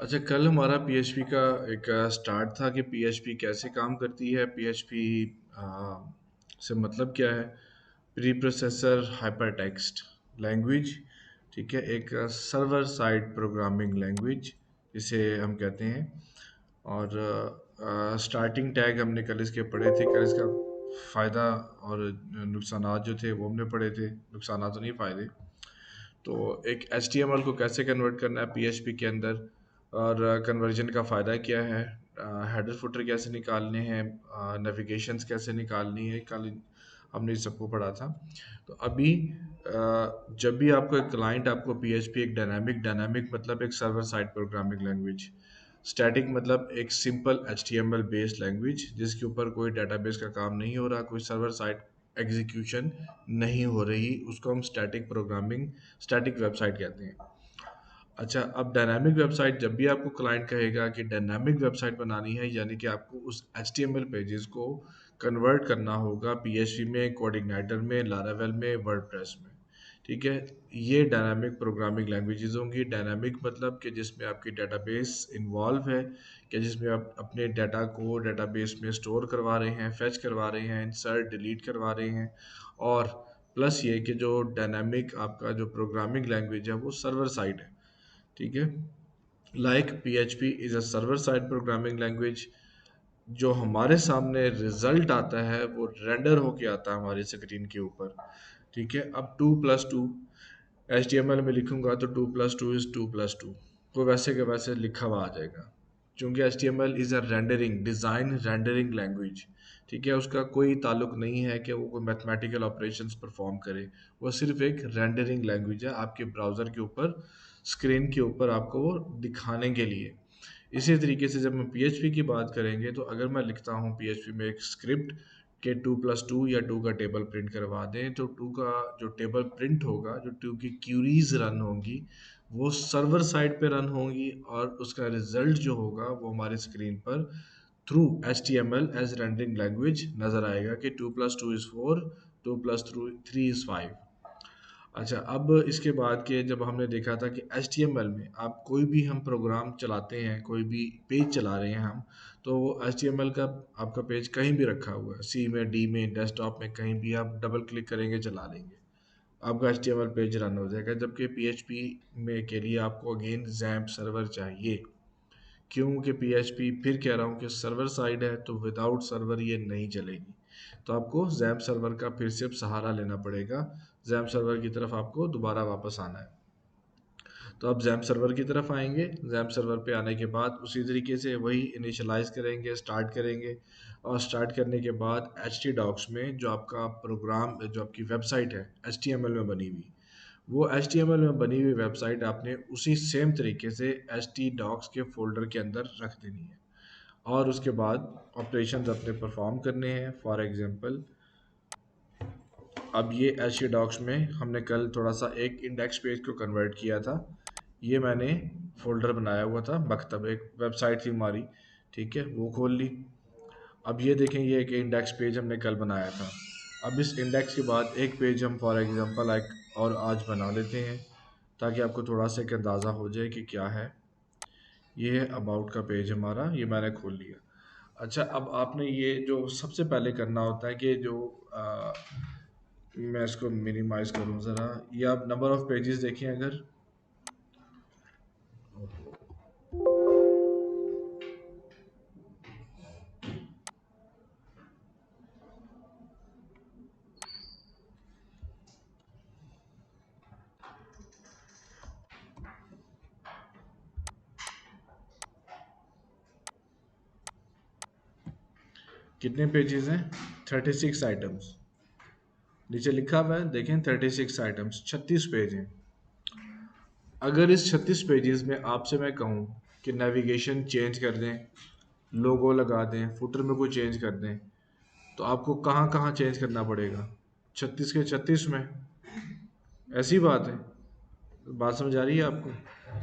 अच्छा, कल हमारा पीएचपी का एक स्टार्ट था कि पीएचपी कैसे काम करती है। पीएचपी से मतलब क्या है? Pre processor hypertext language. ठीक है, एक सर्वर साइड प्रोग्रामिंग लैंग्वेज जिसे हम कहते हैं। और स्टार्टिंग टैग हमने कल इसके पढ़े थे। कल इसका फ़ायदा और नुकसानात जो थे वो हमने पढ़े थे। नुकसानात तो नहीं, फ़ायदे। तो एक HTML को कैसे कन्वर्ट करना है पीएचपी के अंदर, और कन्वर्जन का फ़ायदा क्या है, हेडर फुटर कैसे निकालने हैं, नेविगेशंस कैसे निकालनी है, कल हमने इस सबको पढ़ा था। तो अभी जब भी आपको एक क्लाइंट आपको पीएचपी, एक डायनामिक मतलब एक server side programming language, static मतलब एक सिंपल HTML बेस्ड लैंग्वेज जिसके ऊपर कोई डेटाबेस का काम नहीं हो रहा, कोई सर्वर साइड एग्जीक्यूशन नहीं हो रही, उसको हम स्टैटिक वेबसाइट कहते हैं। अच्छा, अब डायनामिक वेबसाइट, जब भी आपको क्लाइंट कहेगा कि डायनामिक वेबसाइट बनानी है, यानी कि आपको उस HTML पेजेस को कन्वर्ट करना होगा पीएचपी में, कोऑर्डिनेटर में, लारावेल में, वर्डप्रेस में। ठीक है, ये डायनामिक प्रोग्रामिंग लैंग्वेजेस होंगी। डायनामिक मतलब कि जिसमें आपकी डेटाबेस इन्वॉल्व है, कि जिसमें आप अपने डाटा को डेटाबेस में स्टोर करवा रहे हैं, फेच करवा रहे हैं, इंसर्ट डिलीट करवा रहे हैं। और प्लस ये कि जो डायनामिक आपका जो प्रोग्रामिंग लैंग्वेज है वो सर्वर साइड है। ठीक है, like PHP is a server side programming language. जो हमारे सामने रिजल्ट आता है वो रेंडर होके आता है हमारी स्क्रीन के ऊपर। ठीक है, अब 2+2 HTML में लिखूंगा तो 2+2 इज़ 2+2, वो वैसे के वैसे लिखा हुआ आ जाएगा। क्योंकि HTML is a rendering design rendering language. ठीक है, उसका कोई ताल्लुक नहीं है कि वो कोई मैथमेटिकल ऑपरेशंस परफॉर्म करे। वो सिर्फ एक रेंडरिंग लैंग्वेज है आपके ब्राउज़र के ऊपर, स्क्रीन के ऊपर आपको वो दिखाने के लिए। इसी तरीके से जब हम PHP की बात करेंगे, तो अगर मैं लिखता हूँ PHP में एक स्क्रिप्ट के 2+2 या 2 का टेबल प्रिंट करवा दें, तो 2 का जो टेबल प्रिंट होगा, जो 2 की क्यूरीज रन होंगी, वो सर्वर साइड पे रन होंगी, और उसका रिजल्ट जो होगा वो हमारी स्क्रीन पर through HTML as rendering language नज़र आएगा कि 2+2 इज़ 4, 2+3 इज़ 5। अच्छा, अब इसके बाद के जब हमने देखा था कि HTML में आप कोई भी हम प्रोग्राम चलाते हैं, कोई भी पेज चला रहे हैं हम, तो वो HTML का आपका पेज कहीं भी रखा हुआ है, C में, D में, डेस्कटॉप में, कहीं भी आप डबल क्लिक करेंगे चला लेंगे, आपका HTML पेज रन हो जाएगा। जबकि PHP में के लिए आपको अगेन XAMPP सर्वर चाहिए। क्योंकि PHP, फिर कह रहा हूँ कि सर्वर साइड है, तो विदाउट सर्वर ये नहीं चलेगी। तो आपको XAMPP सर्वर का फिर से सहारा लेना पड़ेगा। XAMPP सर्वर की तरफ आपको दोबारा वापस आना है। तो अब XAMPP सर्वर की तरफ आएंगे। XAMPP सर्वर पे आने के बाद उसी तरीके से वही इनिशियलाइज करेंगे, स्टार्ट करेंगे। और स्टार्ट करने के बाद htdocs में जो आपका प्रोग्राम, जो आपकी वेबसाइट है HTML में बनी हुई, वो HTML में बनी हुई वेबसाइट आपने उसी सेम तरीके से htdocs के फोल्डर के अंदर रख देनी है। और उसके बाद ऑपरेशंस अपने परफॉर्म करने हैं। फॉर एग्जांपल, अब ये htdocs में हमने कल थोड़ा सा एक इंडेक्स पेज को कन्वर्ट किया था। ये मैंने फोल्डर बनाया हुआ था, मकतब एक वेबसाइट थी हमारी। ठीक है, वो खोल ली। अब ये देखें, ये एक इंडेक्स पेज हमने कल बनाया था। अब इस इंडेक्स के बाद एक पेज हम फॉर एग्जांपल एक और आज बना लेते हैं, ताकि आपको थोड़ा सा एक अंदाज़ा हो जाए कि क्या है। ये है अबाउट का पेज हमारा, ये मैंने खोल लिया। अच्छा, अब आपने ये जो सबसे पहले करना होता है कि जो मैं इसको मिनिमाइज करूँ ज़रा, ये आप नंबर ऑफ़ पेजेस देखें अगर, कितने पेजेस हैं? 36 आइटम्स। नीचे लिखा हुआ है देखें, 36 आइटम्स, 36 पेज हैं। अगर इस 36 पेजेस में आपसे मैं कहूँ कि नेविगेशन चेंज कर दें, लोगो लगा दें, फुटर में कोई चेंज कर दें, तो आपको कहाँ कहाँ चेंज करना पड़ेगा? 36 के 36 में। ऐसी बात है, बात समझ आ रही है आपको?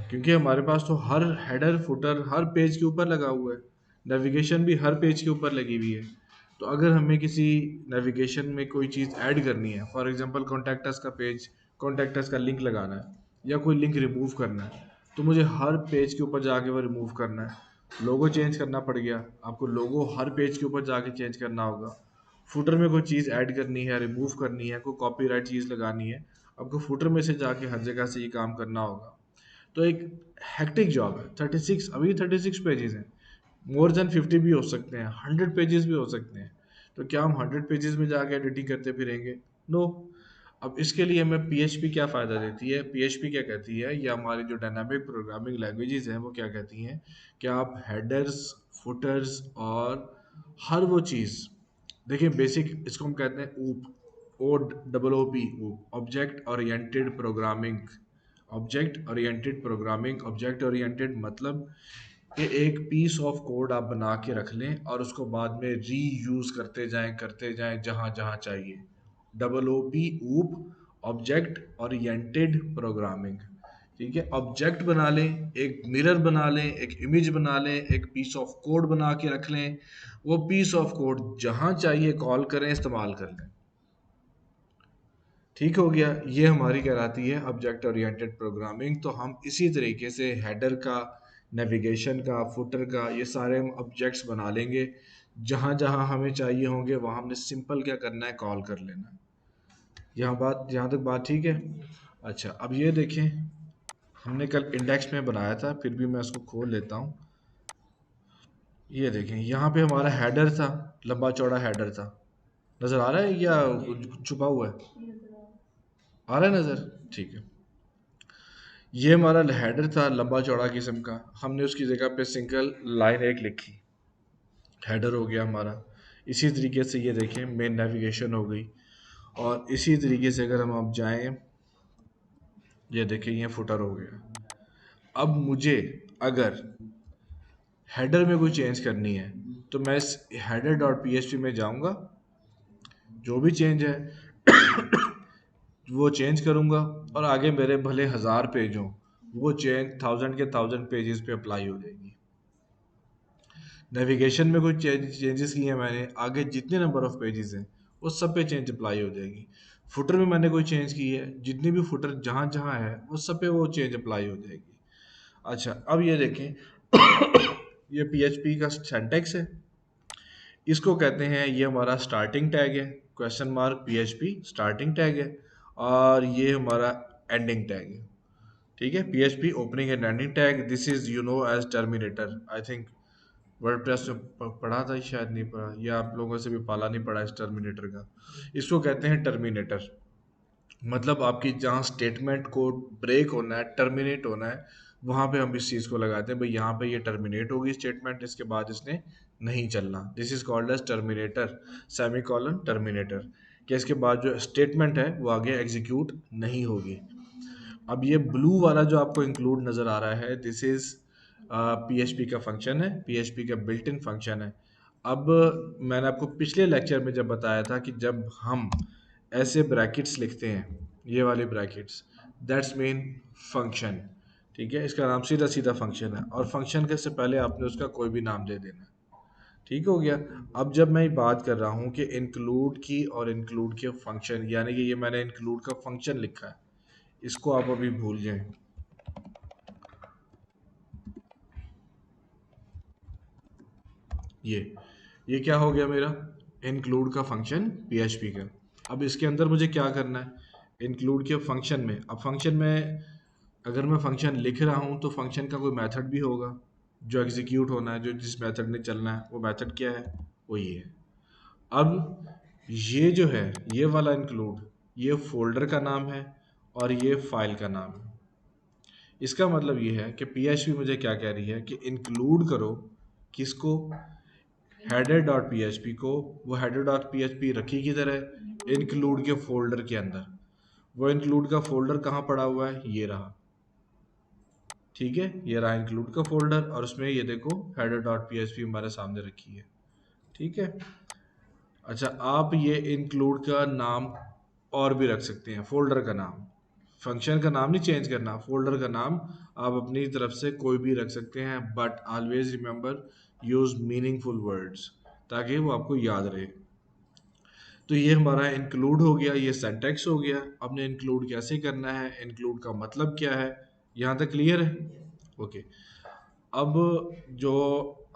क्योंकि हमारे पास तो हर हेडर फुटर हर पेज के ऊपर लगा हुआ है, नेविगेशन भी हर पेज के ऊपर लगी हुई है। तो अगर हमें किसी नेविगेशन में कोई चीज़ ऐड करनी है, फॉर एग्जांपल कॉन्टैक्ट अस का पेज, कॉन्टैक्ट अस का लिंक लगाना है, या कोई लिंक रिमूव करना है, तो मुझे हर पेज के ऊपर जाके वो रिमूव करना है। लोगो चेंज करना पड़ गया, आपको लोगो हर पेज के ऊपर जाके चेंज करना होगा। फुटर में कोई चीज़ ऐड करनी है, रिमूव करनी है, कोई कॉपीराइट चीज़ लगानी है, आपको फुटर में से जाके हर जगह से ये काम करना होगा। तो एक हेक्टिक जॉब है। 36, अभी 36 पेजेस हैं, मोर देन 50 भी हो सकते हैं, 100 पेजेस भी हो सकते हैं। तो क्या हम 100 पेजेस में जाके एडिटिंग करते फिरेंगे? नो। अब इसके लिए हमें पीएचपी क्या फ़ायदा देती है? पीएचपी क्या कहती है, या हमारी जो डायनामिक प्रोग्रामिंग लैंग्वेजेस हैं वो क्या कहती हैं कि आप हेडर्स, फुटर्स और हर वो चीज़, देखिए बेसिक इसको हम कहते हैं OOP, O double O P, object oriented programming. Object oriented मतलब कि एक पीस ऑफ कोड आप बना के रख लें और उसको बाद में री यूज़ करते जाएं जहाँ जहाँ चाहिए। डबल ओ पी, ऊप, ऑब्जेक्ट ओरिएंटेड प्रोग्रामिंग। ठीक है, ऑब्जेक्ट बना लें, एक मिरर बना लें, एक इमेज बना लें, एक पीस ऑफ कोड बना के रख लें, वो पीस ऑफ कोड जहाँ चाहिए कॉल करें, इस्तेमाल कर लें। ठीक हो गया, ये हमारी कहलाती है ऑब्जेक्ट ओरिएंटेड प्रोग्रामिंग। तो हम इसी तरीके से हेडर का, नेविगेशन का, फुटर का, ये सारे हम ऑब्जेक्ट्स बना लेंगे। जहाँ जहाँ हमें चाहिए होंगे वहाँ हमने सिंपल क्या करना है, कॉल कर लेना है। यहाँ तक बात ठीक है? अच्छा, अब ये देखें, हमने कल इंडेक्स में बनाया था, फिर भी मैं इसको खोल लेता हूँ। ये देखें, यहाँ पे हमारा हेडर था, लंबा चौड़ा हेडर था। नज़र आ रहा है या छुपा हुआ है? आ रहा है नज़र? ठीक है। ये हमारा हेडर था लंबा चौड़ा किस्म का, हमने उसकी जगह पे सिंगल लाइन एक लिखी, हेडर हो गया हमारा। इसी तरीके से ये देखें, मेन नेविगेशन हो गई। और इसी तरीके से अगर हम अब जाएं, ये देखें, ये फुटर हो गया। अब मुझे अगर हेडर में कोई चेंज करनी है तो मैं इस हेडर डॉट पी में जाऊंगा, जो भी चेंज है वो चेंज करूंगा, और आगे मेरे भले 1000 पेज हों, वो चेंज 1000 के 1000 पेजेस पे अप्लाई हो जाएगी। नेविगेशन में कोई चेंजेस किए हैं मैंने, आगे जितने नंबर ऑफ पेजेस हैं वो सब पे चेंज अप्लाई हो जाएगी। फुटर में मैंने कोई चेंज की है, जितनी भी फुटर जहाँ जहाँ है वो सब पे वो चेंज अप्लाई हो जाएगी। अच्छा, अब ये देखें, ये पीएचपी का सिंटैक्स है, इसको कहते हैं, ये हमारा स्टार्टिंग टैग है, question mark PHP starting tag है, और ये हमारा एंडिंग टैग है। ठीक है, PHP opening and ending tag, this is you know as terminator. I think WordPress में पढ़ा था, शायद नहीं पढ़ा, या आप लोगों से भी पाला नहीं पड़ा इस टर्मिनेटर का। इसको कहते हैं टर्मिनेटर, मतलब आपकी जहाँ स्टेटमेंट को ब्रेक होना है, टर्मिनेट होना है, वहाँ पे हम इस चीज़ को लगाते हैं, भाई यहाँ पे ये टर्मिनेट होगी स्टेटमेंट, इसके बाद इसने नहीं चलना। This is called as terminator, semicolon terminator, कि इसके बाद जो स्टेटमेंट है वो आगे एग्जीक्यूट नहीं होगी। अब ये ब्लू वाला जो आपको इंक्लूड नज़र आ रहा है, दिस इज पीएचपी का फंक्शन है, पीएचपी का बिल्ट इन फंक्शन है। अब मैंने आपको पिछले लेक्चर में जब बताया था कि जब हम ऐसे ब्रैकेट्स लिखते हैं, ये वाले ब्रैकेट्स, दैट्स मीन फंक्शन। ठीक है, इसका नाम सीधा सीधा फंक्शन है, और फंक्शन के से पहले आपने उसका कोई भी नाम दे देना। ठीक हो गया। अब जब मैं बात कर रहा हूँ कि इंक्लूड की, और इंक्लूड के फंक्शन, यानी कि ये मैंने इंक्लूड का फंक्शन लिखा है, इसको आप अभी भूल जाएं। ये क्या हो गया मेरा, इंक्लूड का फंक्शन पीएचपी का। अब इसके अंदर मुझे क्या करना है, इंक्लूड के फंक्शन में, अब फंक्शन में अगर मैं फंक्शन लिख रहा हूँ तो फंक्शन का कोई मेथड भी होगा जो एग्जीक्यूट होना है, जो जिस मेथड में चलना है, वो मेथड क्या है, वो ये है। अब ये जो है, ये वाला इंक्लूड, ये फोल्डर का नाम है और ये फाइल का नाम है। इसका मतलब ये है कि पीएचपी मुझे क्या कह रही है कि इंक्लूड करो, किसको, हेडर डॉट पी को। वो हेडर डॉट पी रखी किधर है, इंक्लूड के फोल्डर के अंदर। वो इंक्लूड का फोल्डर कहाँ पड़ा हुआ है, ये रहा। ठीक है, ये रहा इंक्लूड का फोल्डर, और उसमें ये देखो हेडर डॉट पी हमारे सामने रखी है। ठीक है। अच्छा, आप ये इंक्लूड का नाम और भी रख सकते हैं, फोल्डर का नाम, फंक्शन का नाम नहीं चेंज करना, फोल्डर का नाम आप अपनी तरफ से कोई भी रख सकते हैं, but always remember use meaningful words, ताकि वो आपको याद रहे। तो ये हमारा इंक्लूड हो गया, ये सिंटैक्स हो गया। आपने इंक्लूड कैसे करना है, इंक्लूड का मतलब क्या है, यहाँ तक क्लियर है? ओके। अब जो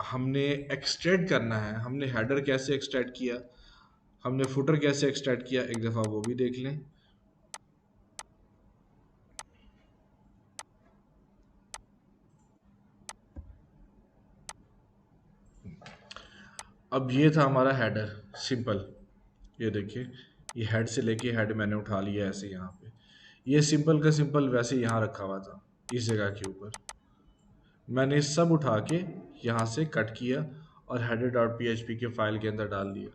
हमने एक्सट्रैक्ट करना है, हमने हेडर कैसे एक्सट्रैक्ट किया, हमने फुटर कैसे एक्सट्रैक्ट किया, एक दफ़ा वो भी देख लें। अब ये था हमारा हेडर सिंपल, ये देखिए, ये हेड से लेके हेड मैंने उठा लिया ऐसे यहाँ पे, ये सिंपल का सिंपल वैसे यहाँ रखा हुआ था इस जगह के ऊपर, मैंने सब उठा के यहाँ से कट किया और हेडर डॉट पी के फाइल के अंदर डाल दिया।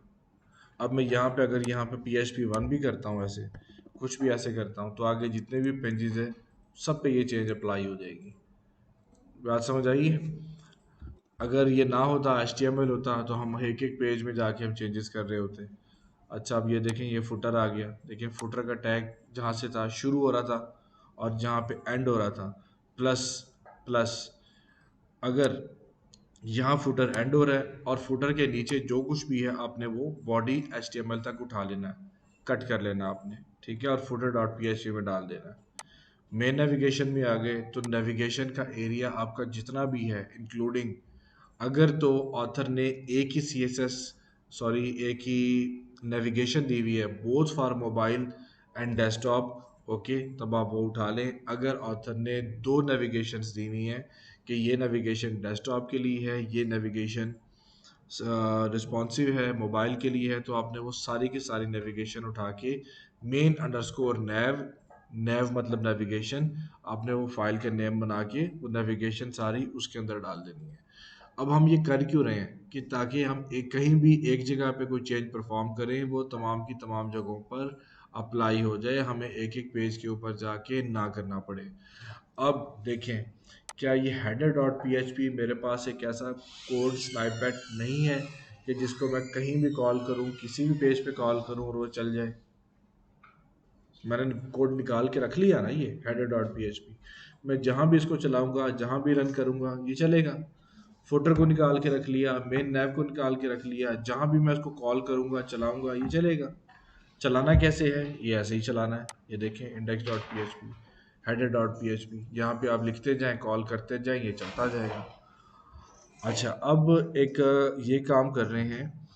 अब मैं यहाँ पे अगर यहाँ पे PHP 1 भी करता हूँ, ऐसे कुछ भी ऐसे करता हूँ, तो आगे जितने भी पेजेस है सब पे ये चेंज अप्लाई हो जाएगी। बात समझ आई? अगर ये ना होता, HTML होता, तो हम एक एक पेज में जाके हम चेंजेस कर रहे होते। अच्छा, अब ये देखें, ये फुटर आ गया, देखिए फुटर का टैग जहाँ से था शुरू हो रहा था और जहाँ पे एंड हो रहा था प्लस प्लस, अगर यहाँ फुटर एंड हो रहा है और फुटर के नीचे जो कुछ भी है आपने वो बॉडी HTML तक उठा लेना है, कट कर लेना आपने, ठीक है, और footer डॉट PHP में डाल देना है। मेन नेविगेशन में आ गए तो नेविगेशन का एरिया आपका जितना भी है इंक्लूडिंग, अगर तो ऑथर ने एक ही CSS, सॉरी एक ही नेविगेशन दी हुई है both for mobile and desktop, okay, तब आप वो उठा लें। अगर ऑथर ने दो नेविगेशंस दी हुई हैं कि ये नेविगेशन डेस्कटॉप के लिए है, ये नेविगेशन रिस्पॉन्सिव है मोबाइल के लिए है, तो आपने वो सारी की सारी नेविगेशन उठा के मेन अंडरस्कोर नेव, नेव मतलब नेविगेशन, आपने वो फाइल के नेम बना के वो नेविगेशन सारी उसके अंदर डाल देनी है। अब हम ये कर क्यों रहे हैं कि ताकि हम एक कहीं भी एक जगह पे कोई चेंज परफॉर्म करें वो तमाम की तमाम जगहों पर अप्लाई हो जाए, हमें एक एक पेज के ऊपर जाके ना करना पड़े। अब देखें, क्या ये हेडर डॉट पी मेरे पास एक ऐसा कोड स्नाइपेट नहीं है कि जिसको मैं कहीं भी कॉल करूं, किसी भी पेज पे कॉल करूं और वो चल जाए। मैंने कोड निकाल के रख लिया ना, ये हेडर डॉट पी मैं जहां भी इसको चलाऊंगा, जहां भी रन करूंगा ये चलेगा। फुटर को निकाल के रख लिया, मेन नैव को निकाल के रख लिया, जहां भी मैं इसको कॉल करूंगा चलाऊंगा ये चलेगा। चलाना कैसे है, ये ऐसे ही चलाना है, ये देखें index dot P header dot P, यहाँ पे आप लिखते जाएं, कॉल करते जाएं, ये चलता जाएगा। अच्छा, अब एक ये काम कर रहे हैं,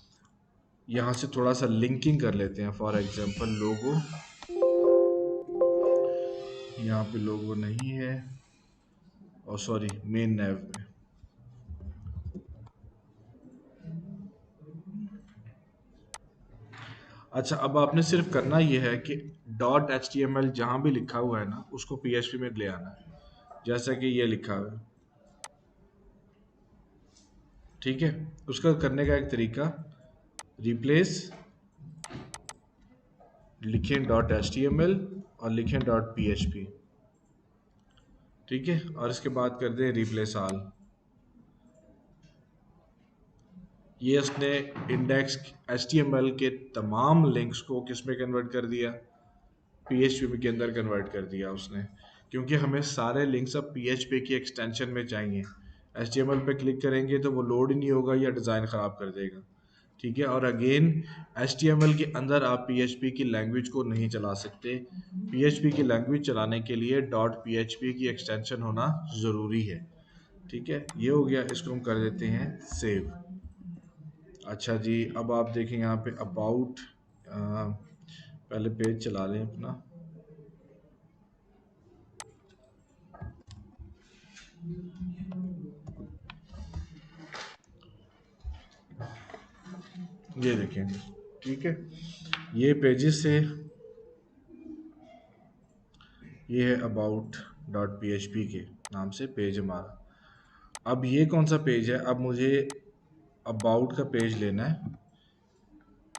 यहाँ से थोड़ा सा लिंकिंग कर लेते हैं। फॉर एग्जांपल लोगो, यहाँ पे लोगो नहीं है, और सॉरी मेन नैव में। अच्छा, अब आपने सिर्फ करना ये है कि डॉट HTML जहाँ भी लिखा हुआ है ना उसको PHP में ले आना है, जैसा कि ये लिखा हुआ है, ठीक है। उसका करने का एक तरीका, रिप्लेस, लिखें डॉट HTML और लिखें डॉट PHP, ठीक है, और इसके बाद कर दें रिप्लेस ऑल। ये उसने इंडेक्स HTML के तमाम लिंक्स को किस में कन्वर्ट कर दिया, PHP के अंदर कन्वर्ट कर दिया उसने, क्योंकि हमें सारे लिंक्स अब PHP की एक्सटेंशन में चाहिए। HTML पे क्लिक करेंगे तो वो लोड ही नहीं होगा या डिज़ाइन ख़राब कर देगा, ठीक है। और अगेन HTML के अंदर आप PHP की लैंग्वेज को नहीं चला सकते, PHP की लैंग्वेज चलाने के लिए डॉट PHP की एक्सटेंशन होना ज़रूरी है, ठीक है। ये हो गया, इसको हम कर देते हैं सेव। अच्छा जी, अब आप देखें यहाँ पे अबाउट, पहले पेज चला लें अपना, ये देखें, ठीक है, ये पेजेस से, ये है अबाउट डॉट PHP के नाम से पेज हमारा। अब ये कौन सा पेज है, अब मुझे अबाउट का पेज लेना है।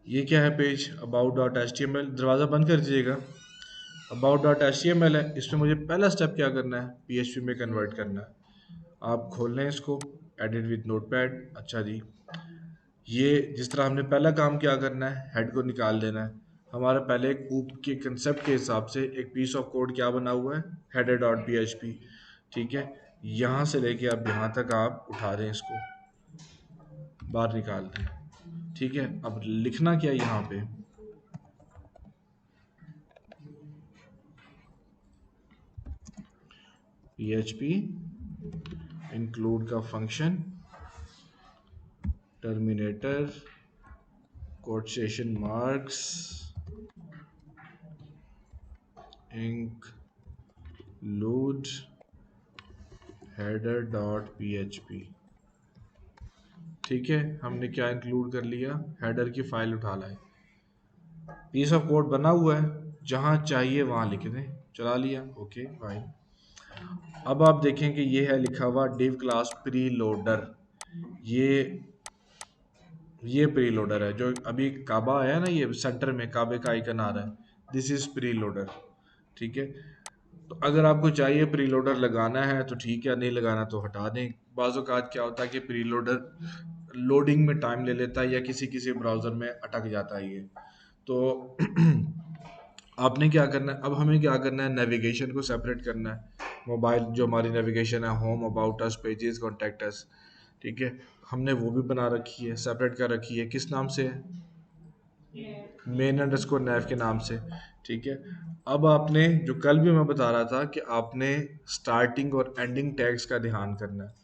ये क्या है पेज, अबाउट डॉट HTML, दरवाज़ा बंद कर दीजिएगा। अबाउट डॉट HTML है, इसमें मुझे पहला स्टेप क्या करना है, PHP में कन्वर्ट करना है। आप खोल लें इसको, एडिट विद नोटपैड। अच्छा जी, ये जिस तरह हमने पहला काम क्या करना है, हेड को निकाल देना है। हमारा पहले एक ऊप के कंसेप्ट के हिसाब से एक पीस ऑफ कोड क्या बना हुआ है, हेडर डॉट PHP, ठीक है। यहाँ से लेके अब यहाँ तक आप उठा दें, इसको बाहर निकाल दें, ठीक है। अब लिखना क्या है यहाँ पे, PHP इंक्लूड का function terminator quotation marks include header dot php। ठीक है, हमने क्या इंक्लूड कर लिया, हेडर की फाइल उठा लाए, पीस ऑफ कोड बना हुआ है, जहां चाहिए वहां लिख दें, चला लिया, ओके फाइन। अब आप देखें कि ये है लिखा हुआ div क्लास प्री लोडर, ये ये प्री लोडर है जो अभी काबा है ना, ये सेंटर में काबे का आइकन आ रहा है, दिस इज प्री लोडर। ठीक है, तो अगर आपको चाहिए प्री लोडर लगाना है तो ठीक है, नहीं लगाना तो हटा दें। बाज़ औक़ात क्या होता है कि प्री लोडर लोडिंग में टाइम ले लेता है या किसी किसी ब्राउज़र में अटक जाता है ये, तो आपने क्या करना है, अब हमें क्या करना है, नेविगेशन को सेपरेट करना है। मोबाइल जो हमारी नेविगेशन है, home, about us, pages, contact us, ठीक है, हमने वो भी बना रखी है, सेपरेट कर रखी है, किस नाम से, मेन अंडरस्कोर नैव के नाम से। ठीक है, अब आपने जो कल भी मैं बता रहा था कि आपने स्टार्टिंग और एंडिंग टैग्स का ध्यान करना है।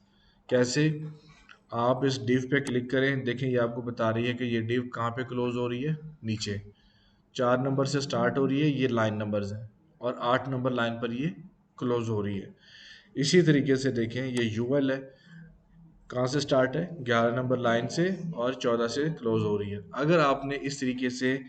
कैसे, आप इस डिव पे क्लिक करें, देखें ये आपको बता रही है कि ये डिव कहाँ पे क्लोज हो रही है, नीचे 4 नंबर से स्टार्ट हो रही है, ये लाइन नंबर्स हैं, और 8 नंबर लाइन पर ये क्लोज हो रही है। इसी तरीके से देखें ये यूएल है, कहाँ से स्टार्ट है, 11 नंबर लाइन से, और 14 से क्लोज हो रही है। अगर आपने इस तरीके से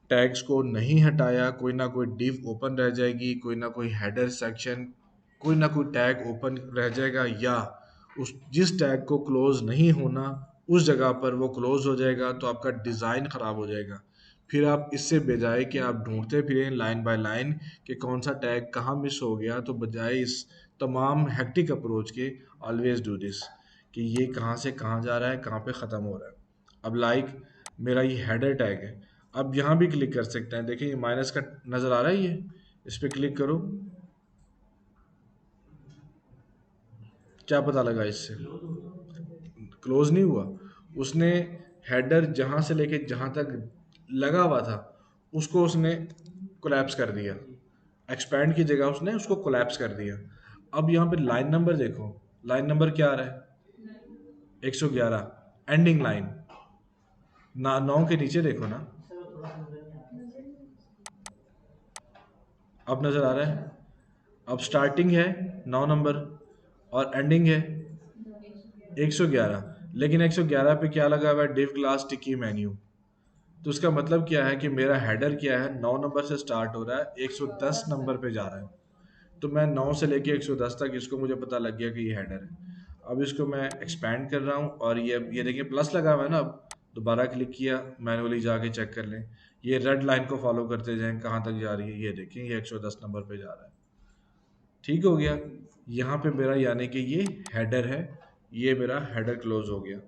टैग्स को नहीं हटाया, कोई ना कोई डिव ओपन रह जाएगी, कोई ना कोई हेडर सेक्शन, कोई ना कोई टैग ओपन रह जाएगा, या उस जिस टैग को क्लोज नहीं होना उस जगह पर वो क्लोज हो जाएगा, तो आपका डिज़ाइन ख़राब हो जाएगा। फिर आप इससे बजाय कि आप ढूंढते फिरें लाइन बाय लाइन कि कौन सा टैग कहाँ मिस हो गया, तो बजाय इस तमाम हेक्टिक अप्रोच के ऑलवेज डू दिस कि ये कहाँ से कहाँ जा रहा है, कहाँ पे ख़त्म हो रहा है। अब मेरा ये हेडर टैग है, अब यहाँ भी क्लिक कर सकते हैं, देखिए ये माइनस का नज़र आ रहा है, ये इस पर क्लिक करो, क्या पता लगा इससे, क्लोज नहीं हुआ, उसने हेडर जहाँ से लेके जहाँ तक लगा हुआ था उसको उसने कोलैप्स कर दिया, एक्सपैंड की जगह उसने उसको कोलैप्स कर दिया। अब यहाँ पे लाइन नंबर देखो, लाइन नंबर क्या आ रहा है, 111, एंडिंग लाइन ना, 9 के नीचे देखो ना, अब नज़र आ रहा है, अब स्टार्टिंग है 9 नंबर और एंडिंग है 111, लेकिन 111 पे क्या लगा हुआ है, डिव क्लास टिकी मेन्यू। तो उसका मतलब क्या है कि मेरा हेडर क्या है, 9 नंबर से स्टार्ट हो रहा है, 110 नंबर पे जा रहा है, तो मैं 9 से लेके 110 तक, इसको मुझे पता लग गया कि ये हेडर है। अब इसको मैं एक्सपैंड कर रहा हूँ, और ये देखिए प्लस लगा हुआ है ना, अब दोबारा क्लिक किया, मैनुअली जाके चेक कर लें, ये रेड लाइन को फॉलो करते जाएं, कहाँ तक जा रही है, ये देखें ये 110 नंबर पे जा रहा है। ठीक हो गया, यहाँ पे मेरा यानी कि ये हेडर है, ये मेरा हेडर क्लोज हो गया।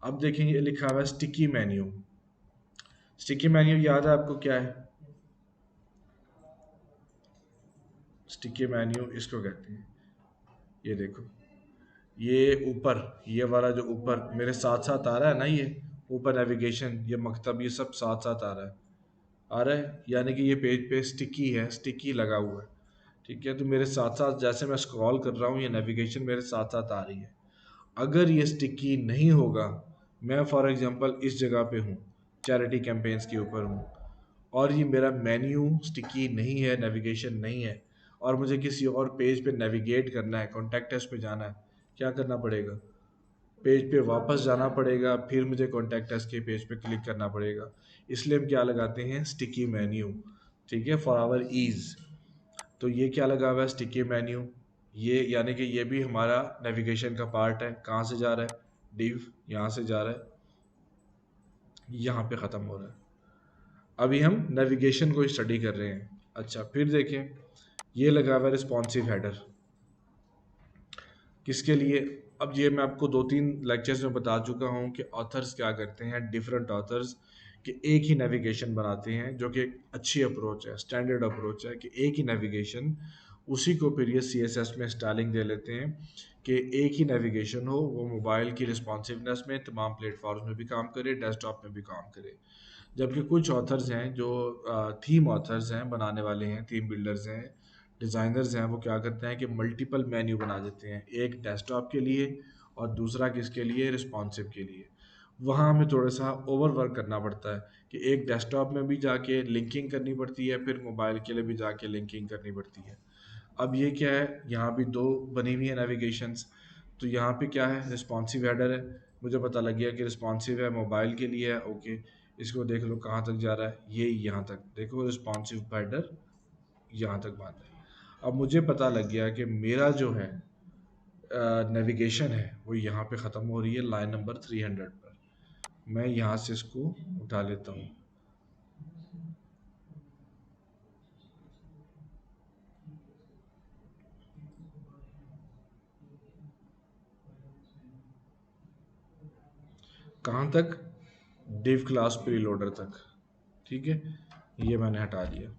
अब देखें ये लिखा हुआ है स्टिकी मेन्यू, स्टिकी मेन्यू याद है आपको क्या है, स्टिकी मेन्यू इसको कहते हैं, ये देखो, ये ऊपर, ये वाला जो ऊपर मेरे साथ साथ आ रहा है ना, ये ऊपर नेविगेशन, ये मकतब, ये सब साथ साथ आ रहा है, यानी कि ये पेज पे स्टिकी है, स्टिकी लगा हुआ है। ठीक है, तो मेरे साथ साथ जैसे मैं स्क्रॉल कर रहा हूँ, ये नेविगेशन मेरे साथ साथ आ रही है। अगर ये स्टिकी नहीं होगा, मैं फॉर एग्जांपल इस जगह पे हूँ, चैरिटी कैंपेन्स के ऊपर हूँ, और ये मेरा मेन्यू स्टिकी नहीं है, नेविगेशन नहीं है, और मुझे किसी और पेज पे नेविगेट करना है, कॉन्टैक्ट अस पे जाना है, क्या करना पड़ेगा, पेज पे वापस जाना पड़ेगा, फिर मुझे कॉन्टैक्ट अस के पेज पे क्लिक करना पड़ेगा। इसलिए हम क्या लगाते हैं, स्टिकी मेन्यू। ठीक है, फॉर आवर ईज। तो ये क्या लगा हुआ है, स्टिकी मेन्यू, ये यानी कि ये भी हमारा नेविगेशन का पार्ट है। कहाँ से जा रहा है, डिव यहाँ से जा रहा है, यहाँ पे ख़त्म हो रहा है। अभी हम नेविगेशन को स्टडी कर रहे हैं। अच्छा, फिर देखें, ये लगा हुआ है रिस्पॉन्सिव हेडर, किसके लिए, अब ये मैं आपको 2-3 लेक्चर्स में बता चुका हूँ कि ऑथर्स क्या करते हैं, डिफरेंट ऑथर्स कि एक ही नेविगेशन बनाते हैं, जो कि एक अच्छी अप्रोच है, स्टैंडर्ड अप्रोच है, कि एक ही नेविगेशन, उसी को फिर ये CSS में स्टाइलिंग दे लेते हैं कि एक ही नेविगेशन हो, वो मोबाइल की रिस्पॉन्सिवनेस में तमाम प्लेटफॉर्म्स में भी काम करे, डेस्कटॉप में भी काम करे। जबकि कुछ ऑथर्स हैं जो थीम ऑथर्स हैं, बनाने वाले हैं, थीम बिल्डर्स हैं, डिज़ाइनर्स हैं वो क्या करते हैं कि मल्टीपल मेन्यू बना देते हैं, एक डेस्कटॉप के लिए और दूसरा किसके लिए, रिस्पॉन्सिव के लिए। वहाँ हमें थोड़ा सा ओवर वर्क करना पड़ता है कि एक डेस्कटॉप में भी जाके लिंकिंग करनी पड़ती है, फिर मोबाइल के लिए भी जाके लिंकिंग करनी पड़ती है। अब ये क्या है, यहाँ भी दो बनी हुई है नेविगेशंस। तो यहाँ पे क्या है, रिस्पॉन्सिव हेडर है, मुझे पता लग गया कि रिस्पॉन्सिव है, मोबाइल के लिए है, ओके। इसको देख लो कहाँ तक जा रहा है, ये यहाँ तक देखो, रिस्पॉन्सिव हेडर यहाँ तक बांधा है। अब मुझे पता लग गया कि मेरा जो है नेविगेशन है वो यहाँ पे ख़त्म हो रही है लाइन नंबर 300 पर। मैं यहाँ से इसको उठा लेता हूँ। कहाँ तक, डिव क्लास प्रीलोडर तक, ठीक है। ये मैंने हटा दिया।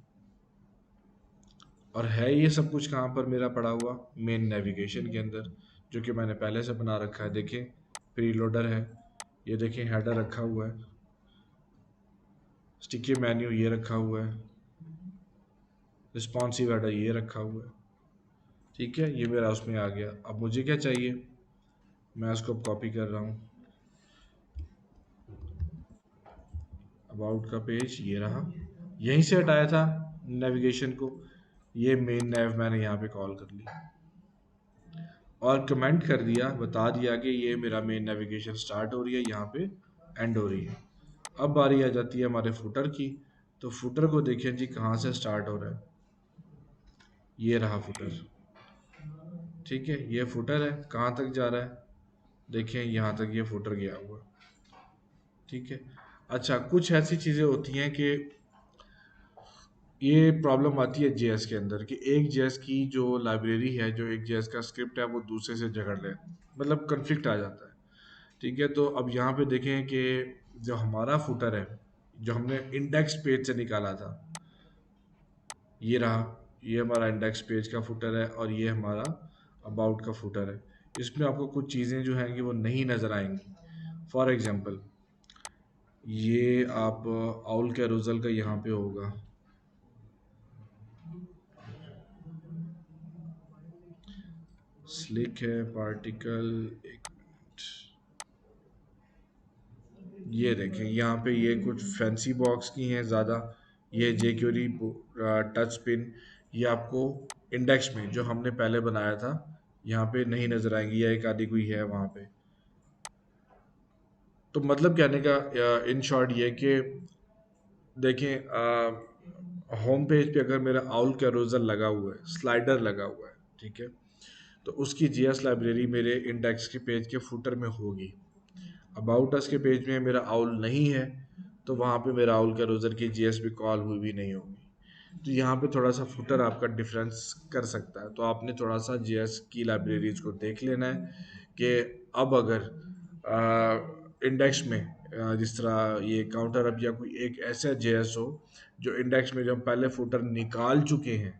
और है ये सब कुछ कहाँ पर मेरा पड़ा हुआ, मेन नेविगेशन के अंदर, जो कि मैंने पहले से बना रखा है। देखें प्रीलोडर है, ये देखें हेडर रखा हुआ है, स्टिकी मेन्यू ये रखा हुआ है, रिस्पॉन्सिव हेडर ये रखा हुआ है, ठीक है। ये मेरा उसमें आ गया। अब मुझे क्या चाहिए, मैं उसको कॉपी कर रहा हूँ। अबाउट का पेज ये रहा, यहीं से हटाया था नेविगेशन को, ये मेन नेव मैंने यहाँ पे कॉल कर लिया और कमेंट कर दिया, बता दिया कि ये मेरा मेन नेविगेशन स्टार्ट हो रही है, यहाँ पे एंड हो रही है। अब बारी आ जाती है हमारे फुटर की। तो फुटर को देखें जी कहाँ से स्टार्ट हो रहा है, ये रहा फुटर, ठीक है। ये फुटर है, कहाँ तक जा रहा है, देखें यहाँ तक ये फुटर गया हुआ, ठीक है। अच्छा, कुछ ऐसी चीज़ें होती हैं कि ये प्रॉब्लम आती है जेएस के अंदर कि एक जेएस की जो लाइब्रेरी है, जो एक जेएस का स्क्रिप्ट है, वो दूसरे से झगड़ ले, मतलब कन्फ्लिक्ट आ जाता है, ठीक है। तो अब यहाँ पे देखें कि जो हमारा फुटर है, जो हमने इंडेक्स पेज से निकाला था, ये रहा, ये हमारा इंडेक्स पेज का फुटर है और ये हमारा अबाउट का फुटर है। इसमें आपको कुछ चीज़ें जो हैं कि वो नहीं नज़र आएंगी। फॉर एग्जांपल, ये आप आउल कैरोजल का यहाँ पे होगा, स्लिक है पार्टिकल, एक मिनट, ये देखें यहाँ पे ये कुछ फैंसी बॉक्स की हैं ज़्यादा, ये जेक्यूरी टच पिन, ये आपको इंडेक्स में जो हमने पहले बनाया था यहाँ पे नहीं नज़र आएंगी, या एक आधी कोई है वहाँ पे। तो मतलब कहने का इन शॉर्ट ये कि देखें होम पेज पे अगर मेरा आउल कैरोजल लगा हुआ है, स्लाइडर लगा हुआ है, ठीक है, तो उसकी जीएस लाइब्रेरी मेरे इंडेक्स के पेज के फुटर में होगी। अबाउट अस के पेज में मेरा आउल नहीं है, तो वहाँ पे मेरा आउल कैरोजल की जीएस भी कॉल हुई भी नहीं होगी। तो यहाँ पे थोड़ा सा फुटर आपका डिफरेंस कर सकता है। तो आपने थोड़ा सा जीएस की लाइब्रेरीज को देख लेना है कि अब अगर इंडेक्स में जिस तरह ये काउंटर अब या कोई एक ऐसा जेएस हो जो इंडेक्स में जो हम पहले फुटर निकाल चुके हैं,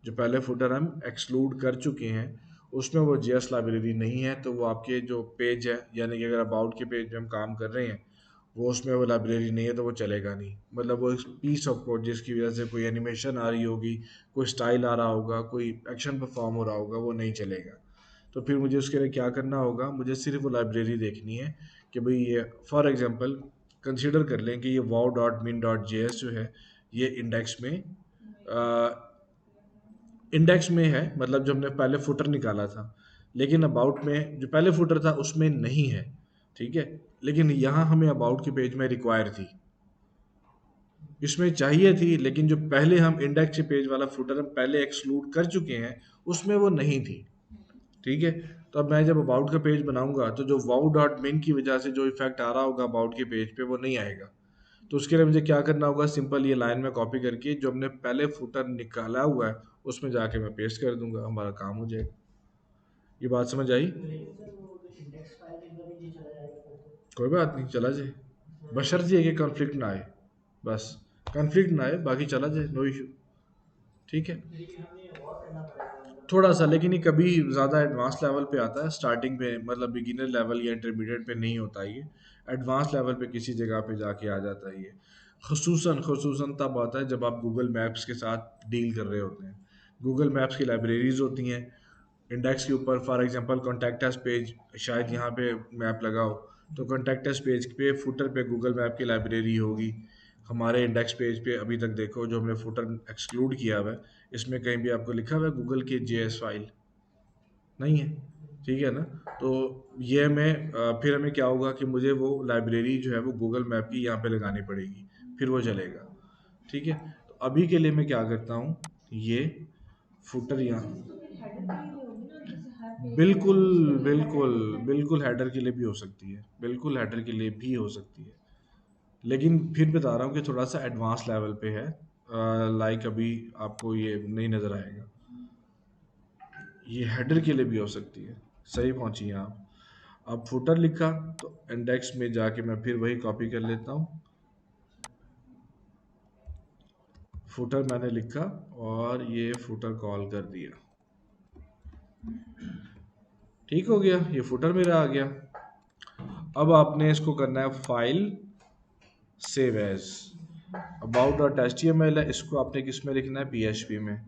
जो पहले फुटर हम एक्सक्लूड कर चुके हैं, उसमें वो जेएस लाइब्रेरी नहीं है, तो वो आपके जो पेज है, यानी कि अगर अबाउट के पेज में हम काम कर रहे हैं, वो उसमें वो लाइब्रेरी नहीं है, तो वो चलेगा नहीं। मतलब वो एक पीस ऑफ कोड जिसकी वजह से कोई एनिमेशन आ रही होगी, कोई स्टाइल आ रहा होगा, कोई एक्शन परफॉर्म हो रहा होगा, वो नहीं चलेगा। तो फिर मुझे उसके लिए क्या करना होगा, मुझे सिर्फ वो लाइब्रेरी देखनी है कि भाई ये फॉर एग्जांपल कंसीडर कर लें कि ये wow dot min dot J S जो है, ये इंडेक्स में है, मतलब जो हमने पहले फुटर निकाला था, लेकिन अबाउट में जो पहले फुटर था उसमें नहीं है, ठीक है। लेकिन यहाँ हमें अबाउट के पेज में रिक्वायर थी, इसमें चाहिए थी, लेकिन जो पहले हम इंडेक्स के पेज वाला फुटर हम पहले एक्सक्लूड कर चुके हैं, उसमें वो नहीं थी, ठीक है। तो अब मैं जब अबाउट का पेज बनाऊंगा तो जो वाउ डॉट मिन की वजह से जो इफेक्ट आ रहा होगा अबाउट के पेज पे, वो नहीं आएगा। तो उसके लिए मुझे क्या करना होगा, सिंपल ये लाइन में कॉपी करके जो हमने पहले फुटर निकाला हुआ है उसमें जाके मैं पेस्ट कर दूंगा, हमारा काम हो जाएगा। ये बात समझ आई? कोई बात नहीं, चला जाए, बशर्ते कि कॉन्फ्लिक्ट ना आए, बस कॉन्फ्लिक्ट ना आए, बाकी चला जाए, नो इशू, ठीक है। थोड़ा सा, लेकिन ये कभी ज़्यादा एडवांस लेवल पे आता है, स्टार्टिंग पे मतलब बिगिनर लेवल या इंटरमीडिएट पे नहीं होता ये, एडवांस लेवल पे किसी जगह पे जाके आ जाता है ये। खसूसन खसूसन तब आता है जब आप गूगल मैप्स के साथ डील कर रहे होते हैं, गूगल मैप्स की लाइब्रेरीज होती हैं इंडेक्स के ऊपर। For example contact us page, शायद यहाँ पे मैप लगा हो, तो कॉन्टैक्ट अस पेज पे फुटर पे गूगल मैप की लाइब्रेरी होगी। हमारे इंडेक्स पेज पे अभी तक देखो जो हमने फुटर एक्सक्लूड किया हुआ है, इसमें कहीं भी आपको लिखा हुआ है गूगल की जेएस फाइल नहीं है, ठीक है ना। तो ये फिर हमें क्या होगा कि मुझे वो लाइब्रेरी जो है वो गूगल मैप की यहाँ पे लगानी पड़ेगी, फिर वो चलेगा, ठीक है। तो अभी के लिए मैं क्या करता हूँ, ये फुटर यहाँ, बिल्कुल बिल्कुल बिल्कुल हेडर के लिए भी हो सकती है, बिल्कुल हेडर के लिए भी हो सकती है, लेकिन फिर बता रहा हूँ कि थोड़ा सा एडवांस लेवल पे है। लाइक अभी आपको ये नहीं नज़र आएगा, ये हेडर के लिए भी हो सकती है। सही पहुंची हैं आप। अब फुटर लिखा तो इंडेक्स में जाके मैं फिर वही कॉपी कर लेता हूँ, फुटर मैंने लिखा और ये फुटर कॉल कर दिया, ठीक हो गया, ये फुटर मेरा आ गया। अब आपने इसको करना है file save as about dot H T M L है, इसको आपने किस में लिखना है, पी एच पी में।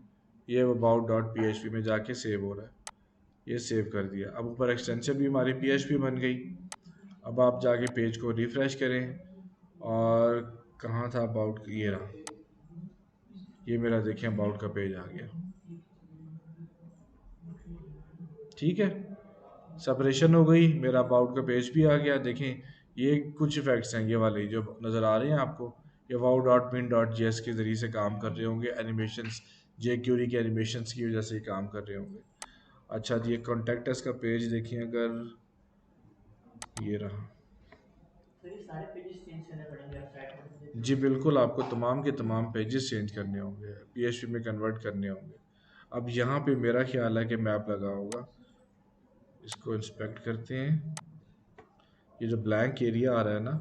ये about dot P H P में जाके सेव हो रहा है, ये सेव कर दिया। अब ऊपर एक्सटेंशन भी हमारी पी एच पी बन गई। अब आप जाके पेज को रिफ्रेश करें, और कहाँ था अबाउट, ये रहा, ये मेरा देखें अबाउट का पेज आ गया, ठीक है। सेपरेशन हो गई, मेरा अबाउट का पेज भी आ गया। देखें ये कुछ इफेक्ट्स हैं, ये वाले जो नज़र आ रहे हैं आपको, ये wow dot min dot G S के ज़रिए से काम कर रहे होंगे, एनिमेशंस जे क्यूरी के एनिमेशंस की वजह से काम कर रहे होंगे। अच्छा जी, ये कॉन्टैक्ट अस का पेज देखिए, अगर ये रहा, तो ये सारे पेजेस चेंज करने पड़ेंगे वेबसाइट में मुझे जी तो। बिल्कुल, आपको तमाम के तमाम पेजेस चेंज करने होंगे, पीएचपी में कन्वर्ट करने होंगे। अब यहाँ पे मेरा ख्याल है कि मैप लगा होगा, इसको इंस्पेक्ट करते हैं। ये जो ब्लैंक एरिया आ रहा है ना,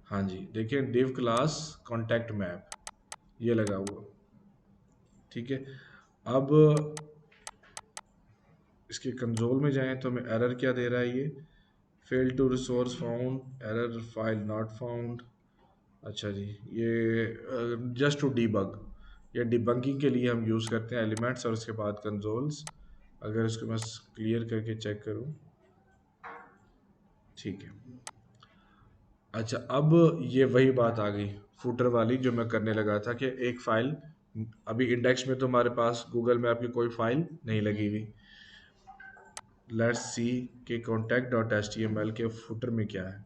हाँ जी, देखिए डिव क्लास कॉन्टैक्ट मैप, ये लगा हुआ, ठीक है। अब इसके कंसोल में जाएं तो हमें एरर क्या दे रहा है, ये fail to resource found, error file not found. अच्छा जी, ये जस्ट टू डीबग, ये डिबगिंग के लिए हम यूज़ करते हैं एलिमेंट्स और उसके बाद कंसोल्स। अगर इसको मैं क्लियर करके चेक करूं, ठीक है। अच्छा, अब ये वही बात आ गई फुटर वाली जो मैं करने लगा था, कि एक फ़ाइल, अभी इंडेक्स में तो हमारे पास गूगल मैप की कोई फ़ाइल नहीं लगी हुई। लेट्स सी कि contact dot H T M L के फुटर में क्या है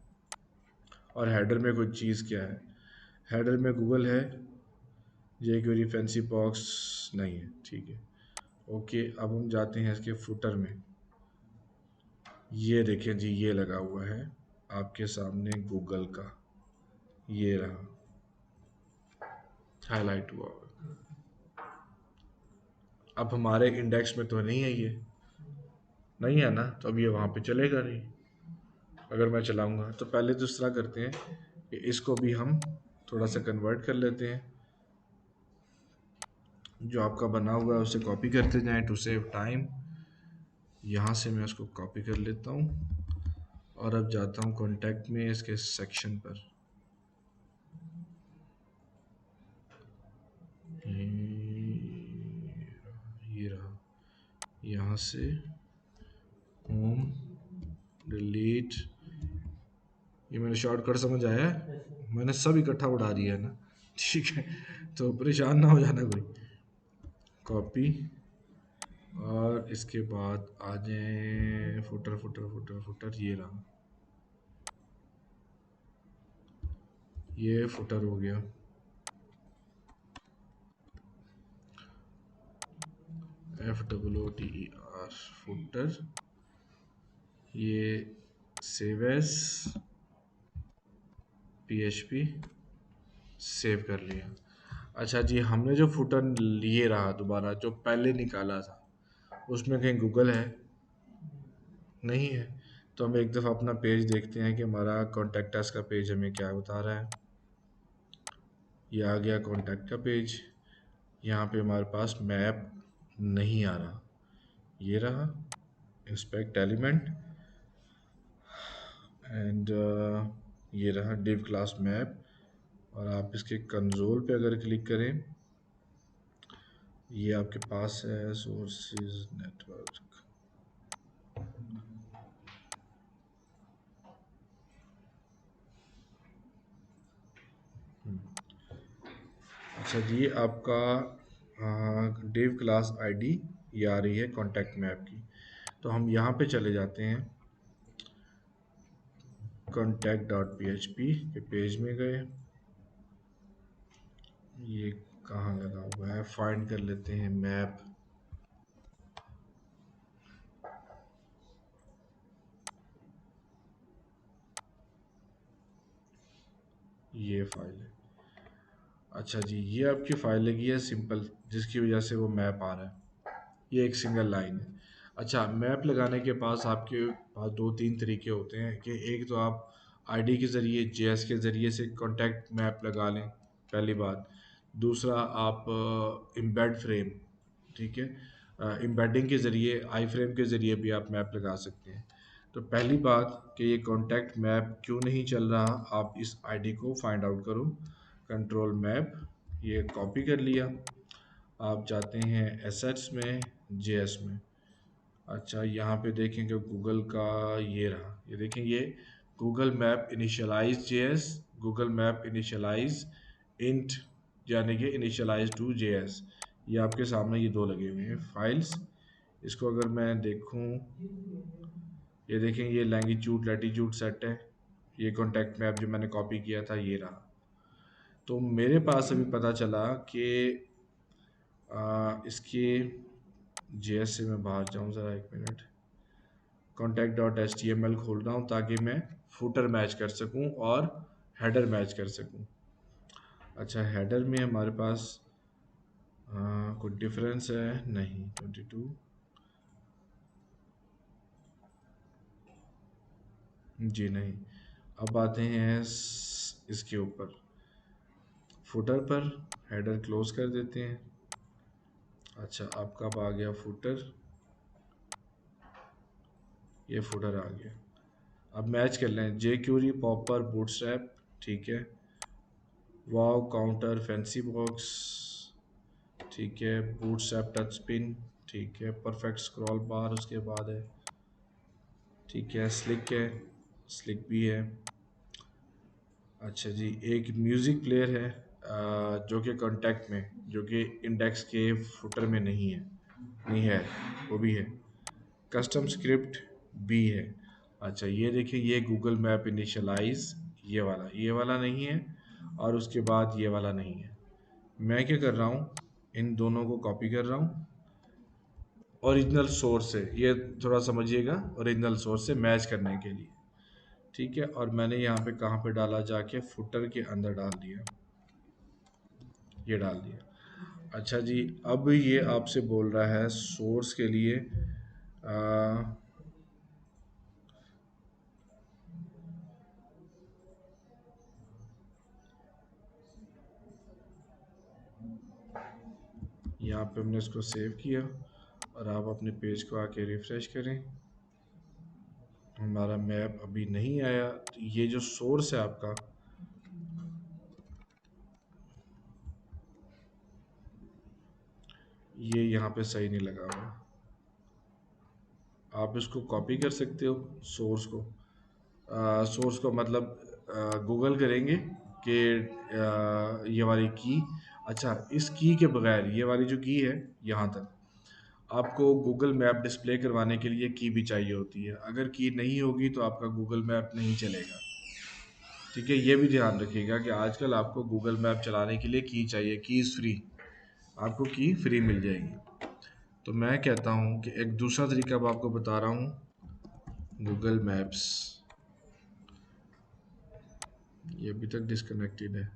और हेडर में कोई चीज़ क्या है। हेडर में गूगल है, जे क्वेरी फैंसी बॉक्स नहीं है, ठीक है। ओके, अब हम जाते हैं इसके फुटर में। ये देखें जी, ये लगा हुआ है आपके सामने गूगल का, ये रहा हाईलाइट हुआ हुआ। अब हमारे इंडेक्स में तो नहीं है, ये नहीं है ना, तो अब ये वहाँ पे चलेगा नहीं। अगर मैं चलाऊंगा तो पहले तो इस तरह करते हैं कि इसको भी हम थोड़ा सा कन्वर्ट कर लेते हैं, जो आपका बना हुआ है उसे कॉपी करते जाएं टू सेव टाइम। यहाँ से मैं उसको कॉपी कर लेता हूँ और अब जाता हूँ कॉन्टैक्ट में इसके सेक्शन पर। ये रहा, यहाँ से होम, डिलीट, ये मैंने शॉर्टकट समझ आया है, मैंने सब इकट्ठा उड़ा दिया है ना, ठीक है, तो परेशान ना हो जाना कोई। कॉपी, और इसके बाद आ जाए फुटर फुटर फुटर फुटर, ये रहा, ये फुटर हो गया। F W T E R, footer, ये save as P H P, save कर लिया। अच्छा जी, हमने जो फुटर लिए रहा दोबारा जो पहले निकाला था, उसमें कहीं गूगल है नहीं है। तो हम एक दफ़ा अपना पेज देखते हैं कि हमारा कॉन्टैक्ट अस का पेज हमें क्या बता रहा है। ये आ गया कॉन्टैक्ट का पेज, यहाँ पे हमारे पास मैप नहीं आ रहा, ये रहा इंस्पेक्ट एलिमेंट, एंड ये रहा डिव क्लास मैप। और आप इसके कंसोल पे अगर क्लिक करें ये आपके पास है सोर्सेज नेटवर्क। अच्छा जी, आपका डिव क्लास आईडी ये आ रही है कॉन्टैक्ट मैप की। तो हम यहाँ पे चले जाते हैं, contact dot P H P के पेज में गए। ये कहाँ लगा हुआ है, फाइंड कर लेते हैं मैप। ये फाइल है। अच्छा जी, ये आपकी फाइल लगी है सिंपल, जिसकी वजह से वो मैप आ रहा है। ये एक सिंगल लाइन है। अच्छा, मैप लगाने के पास आपके पास दो तीन तरीके होते हैं कि एक तो आप आईडी के ज़रिए जेएस के ज़रिए से कॉन्टैक्ट मैप लगा लें, पहली बात। दूसरा, आप एम्बेड फ्रेम, ठीक है, एम्बेडिंग के ज़रिए आई फ्रेम के ज़रिए भी आप मैप लगा सकते हैं। तो पहली बात कि ये कॉन्टैक्ट मैप क्यों नहीं चल रहा, आप इस आईडी को फाइंड आउट करो। कंट्रोल मैप, ये कॉपी कर लिया। आप जाते हैं एसेट्स में, जेएस में। अच्छा, यहाँ पे देखें कि गूगल का ये रहा, ये देखें, ये Google map initialize JS, Google map initialize int, यानी कि इनिशियलाइज टू जेएस। ये आपके सामने ये दो लगे हुए हैं फाइल्स। इसको अगर मैं देखूं, ये देखें, ये लैंगिट्यूड लैटिट्यूड सेट है। ये कॉन्टैक्ट मैप जो मैंने कॉपी किया था ये रहा। तो मेरे पास अभी पता चला कि इसके जेएस से मैं बाहर जाऊं, ज़रा एक minute. Contact dot H T M L खोल रहा हूँ ताकि मैं फुटर मैच कर सकूँ और हेडर मैच कर सकूँ। अच्छा, हेडर में हमारे पास कोई डिफरेंस है नहीं, 22 जी नहीं। अब आते हैं इसके ऊपर, फुटर पर। हेडर क्लोज कर देते हैं। अच्छा, आपका अब आ गया फुटर, ये फुटर आ गया। अब मैच कर लें, जे क्यूरी पॉपर बूटस्ट्रैप, ठीक है, वाव काउंटर फैंसी बॉक्स, ठीक है, बूटस्ट्रैप टच स्पिन, ठीक है, परफेक्ट स्क्रॉल बार उसके बाद है, ठीक है, स्लिक भी है। अच्छा जी, एक म्यूज़िक प्लेयर है जो कि कॉन्टैक्ट में, जो कि इंडेक्स के फुटर में नहीं है, नहीं है, वो भी है। कस्टम स्क्रिप्ट भी है। अच्छा, ये देखिए, ये गूगल मैप इनिशियलाइज, ये वाला नहीं है, और उसके बाद ये वाला नहीं है। मैं क्या कर रहा हूँ, इन दोनों को कॉपी कर रहा हूँ, ओरिजिनल सोर्स से, ये थोड़ा समझिएगा, ओरिजिनल सोर्स से मैच करने के लिए, ठीक है। और मैंने यहाँ पे कहाँ पे डाला, जाके फुटर के अंदर डाल दिया, ये डाल दिया। अच्छा जी, अब ये आपसे बोल रहा है सोर्स के लिए यहाँ पे हमने इसको सेव किया, और आप अपने पेज को आके रिफ्रेश करें। हमारा मैप अभी नहीं आया, तो ये जो सोर्स है आपका, ये यहाँ पे सही नहीं लगा हुआ। आप इसको कॉपी कर सकते हो, सोर्स को। सोर्स को मतलब गूगल करेंगे कि ये वाली की, अच्छा, इस की के बगैर, ये वाली जो की है यहाँ तक, आपको गूगल मैप डिस्प्ले करवाने के लिए की भी चाहिए होती है। अगर की नहीं होगी तो आपका गूगल मैप नहीं चलेगा, ठीक है। ये भी ध्यान रखिएगा कि आजकल आपको गूगल मैप चलाने के लिए की चाहिए, कीज़ फ्री, आपको की फ्री मिल जाएगी। तो मैं कहता हूँ कि एक दूसरा तरीका अब आपको बता रहा हूँ, गूगल मैप्स। ये अभी तक डिस्कनेक्टेड है।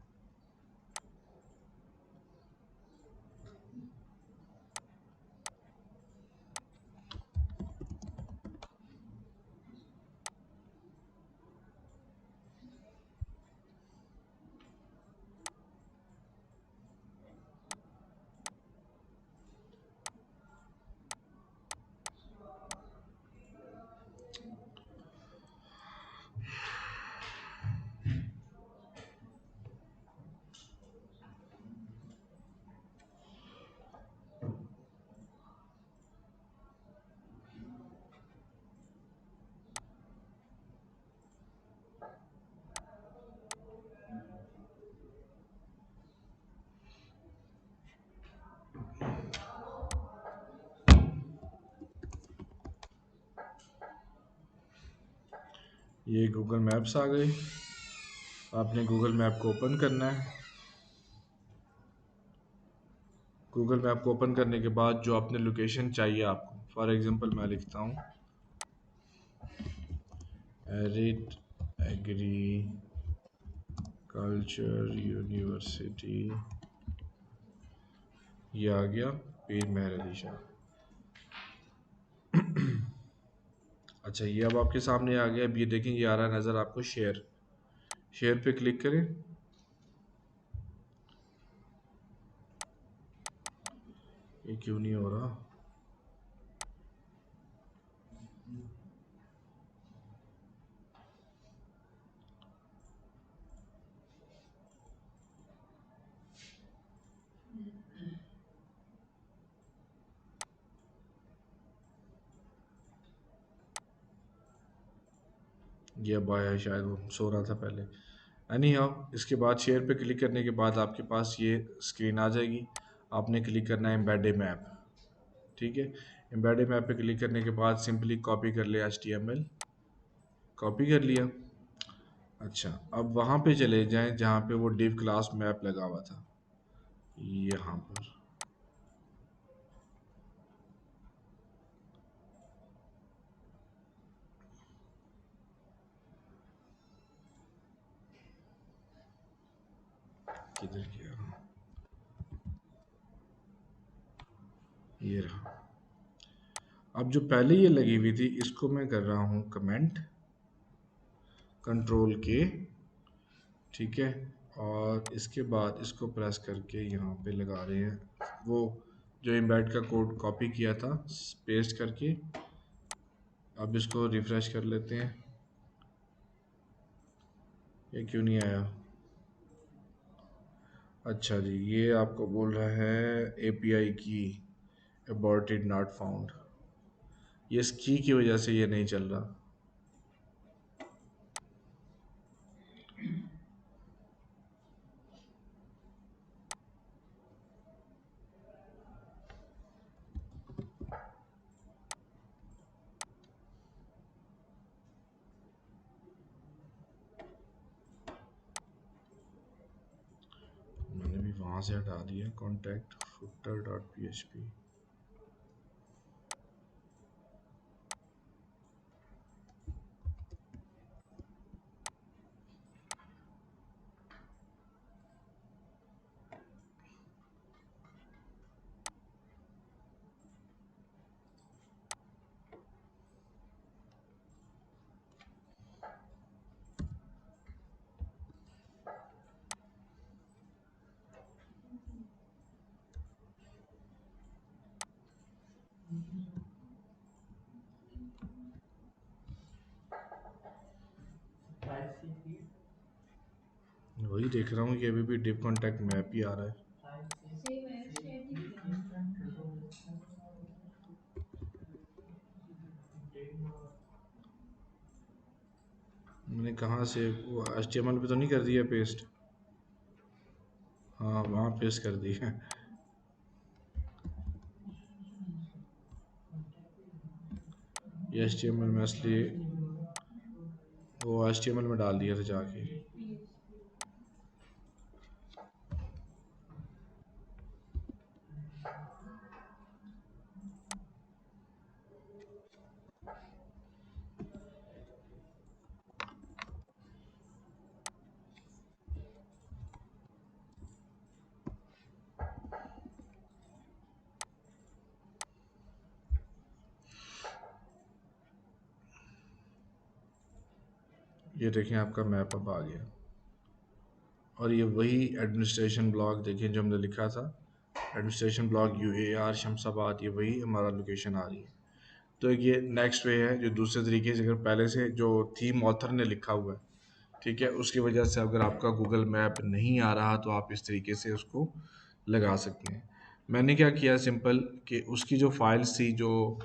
ये गूगल मैप्स आ गए। आपने गूगल मैप को ओपन करना है। गूगल मैप को ओपन करने के बाद जो आपने लोकेशन चाहिए आपको, फॉर एग्जांपल मैं लिखता हूँ एरिड एग्रीकल्चर यूनिवर्सिटी, ये आ गया पीर मेहर अली शाह। अच्छा, ये अब आपके सामने आ गया। अब ये देखें, ये आ रहा है नज़र आपको शेयर। शेयर पे क्लिक करें। ये क्यों नहीं हो रहा? ये अब आया, शायद वो सो रहा था पहले। एनी हाउ, इसके बाद शेयर पे क्लिक करने के बाद आपके पास ये स्क्रीन आ जाएगी। आपने क्लिक करना है एम्बेड ए मैप। ठीक है, एम्बेड ए मैप पे क्लिक करने के बाद सिंपली कॉपी कर ले HTML। कॉपी कर लिया। अच्छा, अब वहाँ पे चले जाएं जहाँ पे वो डिव क्लास मैप लगा हुआ था, यहाँ पर। किधर गया? ये रहा। अब जो पहले ये लगी हुई थी इसको मैं कर रहा हूँ कमेंट, कंट्रोल के। ठीक है, और इसके बाद इसको प्रेस करके यहाँ पे लगा रहे हैं वो जो एम्बेड का कोड कॉपी किया था, पेस्ट करके। अब इसको रिफ्रेश कर लेते हैं। ये क्यों नहीं आया? अच्छा जी, ये आपको बोल रहा है API की aborted not found। ये इस की वजह से ये नहीं चल रहा। मैंने भी वहाँ से हटा दिया contact footer dot PHP। privacy feed, वही देख रहा हूँ कि अभी भी डिप कॉन्टैक्ट मैप ही आ रहा है। privacy save instant resolution, dim मैंने कहाँ से वो HTML पे तो नहीं कर दिया पेस्ट? हाँ, वहाँ पेस्ट कर दिया। ये HTML में असली वो HTML में डाल दिया था जाके। ये देखें, आपका मैप अब आ गया। और ये वही एडमिनिस्ट्रेशन ब्लॉक देखें जो हमने लिखा था, एडमिनिस्ट्रेशन ब्लॉक UAR शमशाबाद, ये वही हमारा लोकेशन आ रही है। तो ये नेक्स्ट वे है जो दूसरे तरीके से, अगर पहले से जो थीम ऑथर ने लिखा हुआ है, ठीक है, उसकी वजह से अगर आपका गूगल मैप नहीं आ रहा तो आप इस तरीके से उसको लगा सकते हैं। मैंने क्या किया सिंपल, कि उसकी जो फाइल्स थी, जो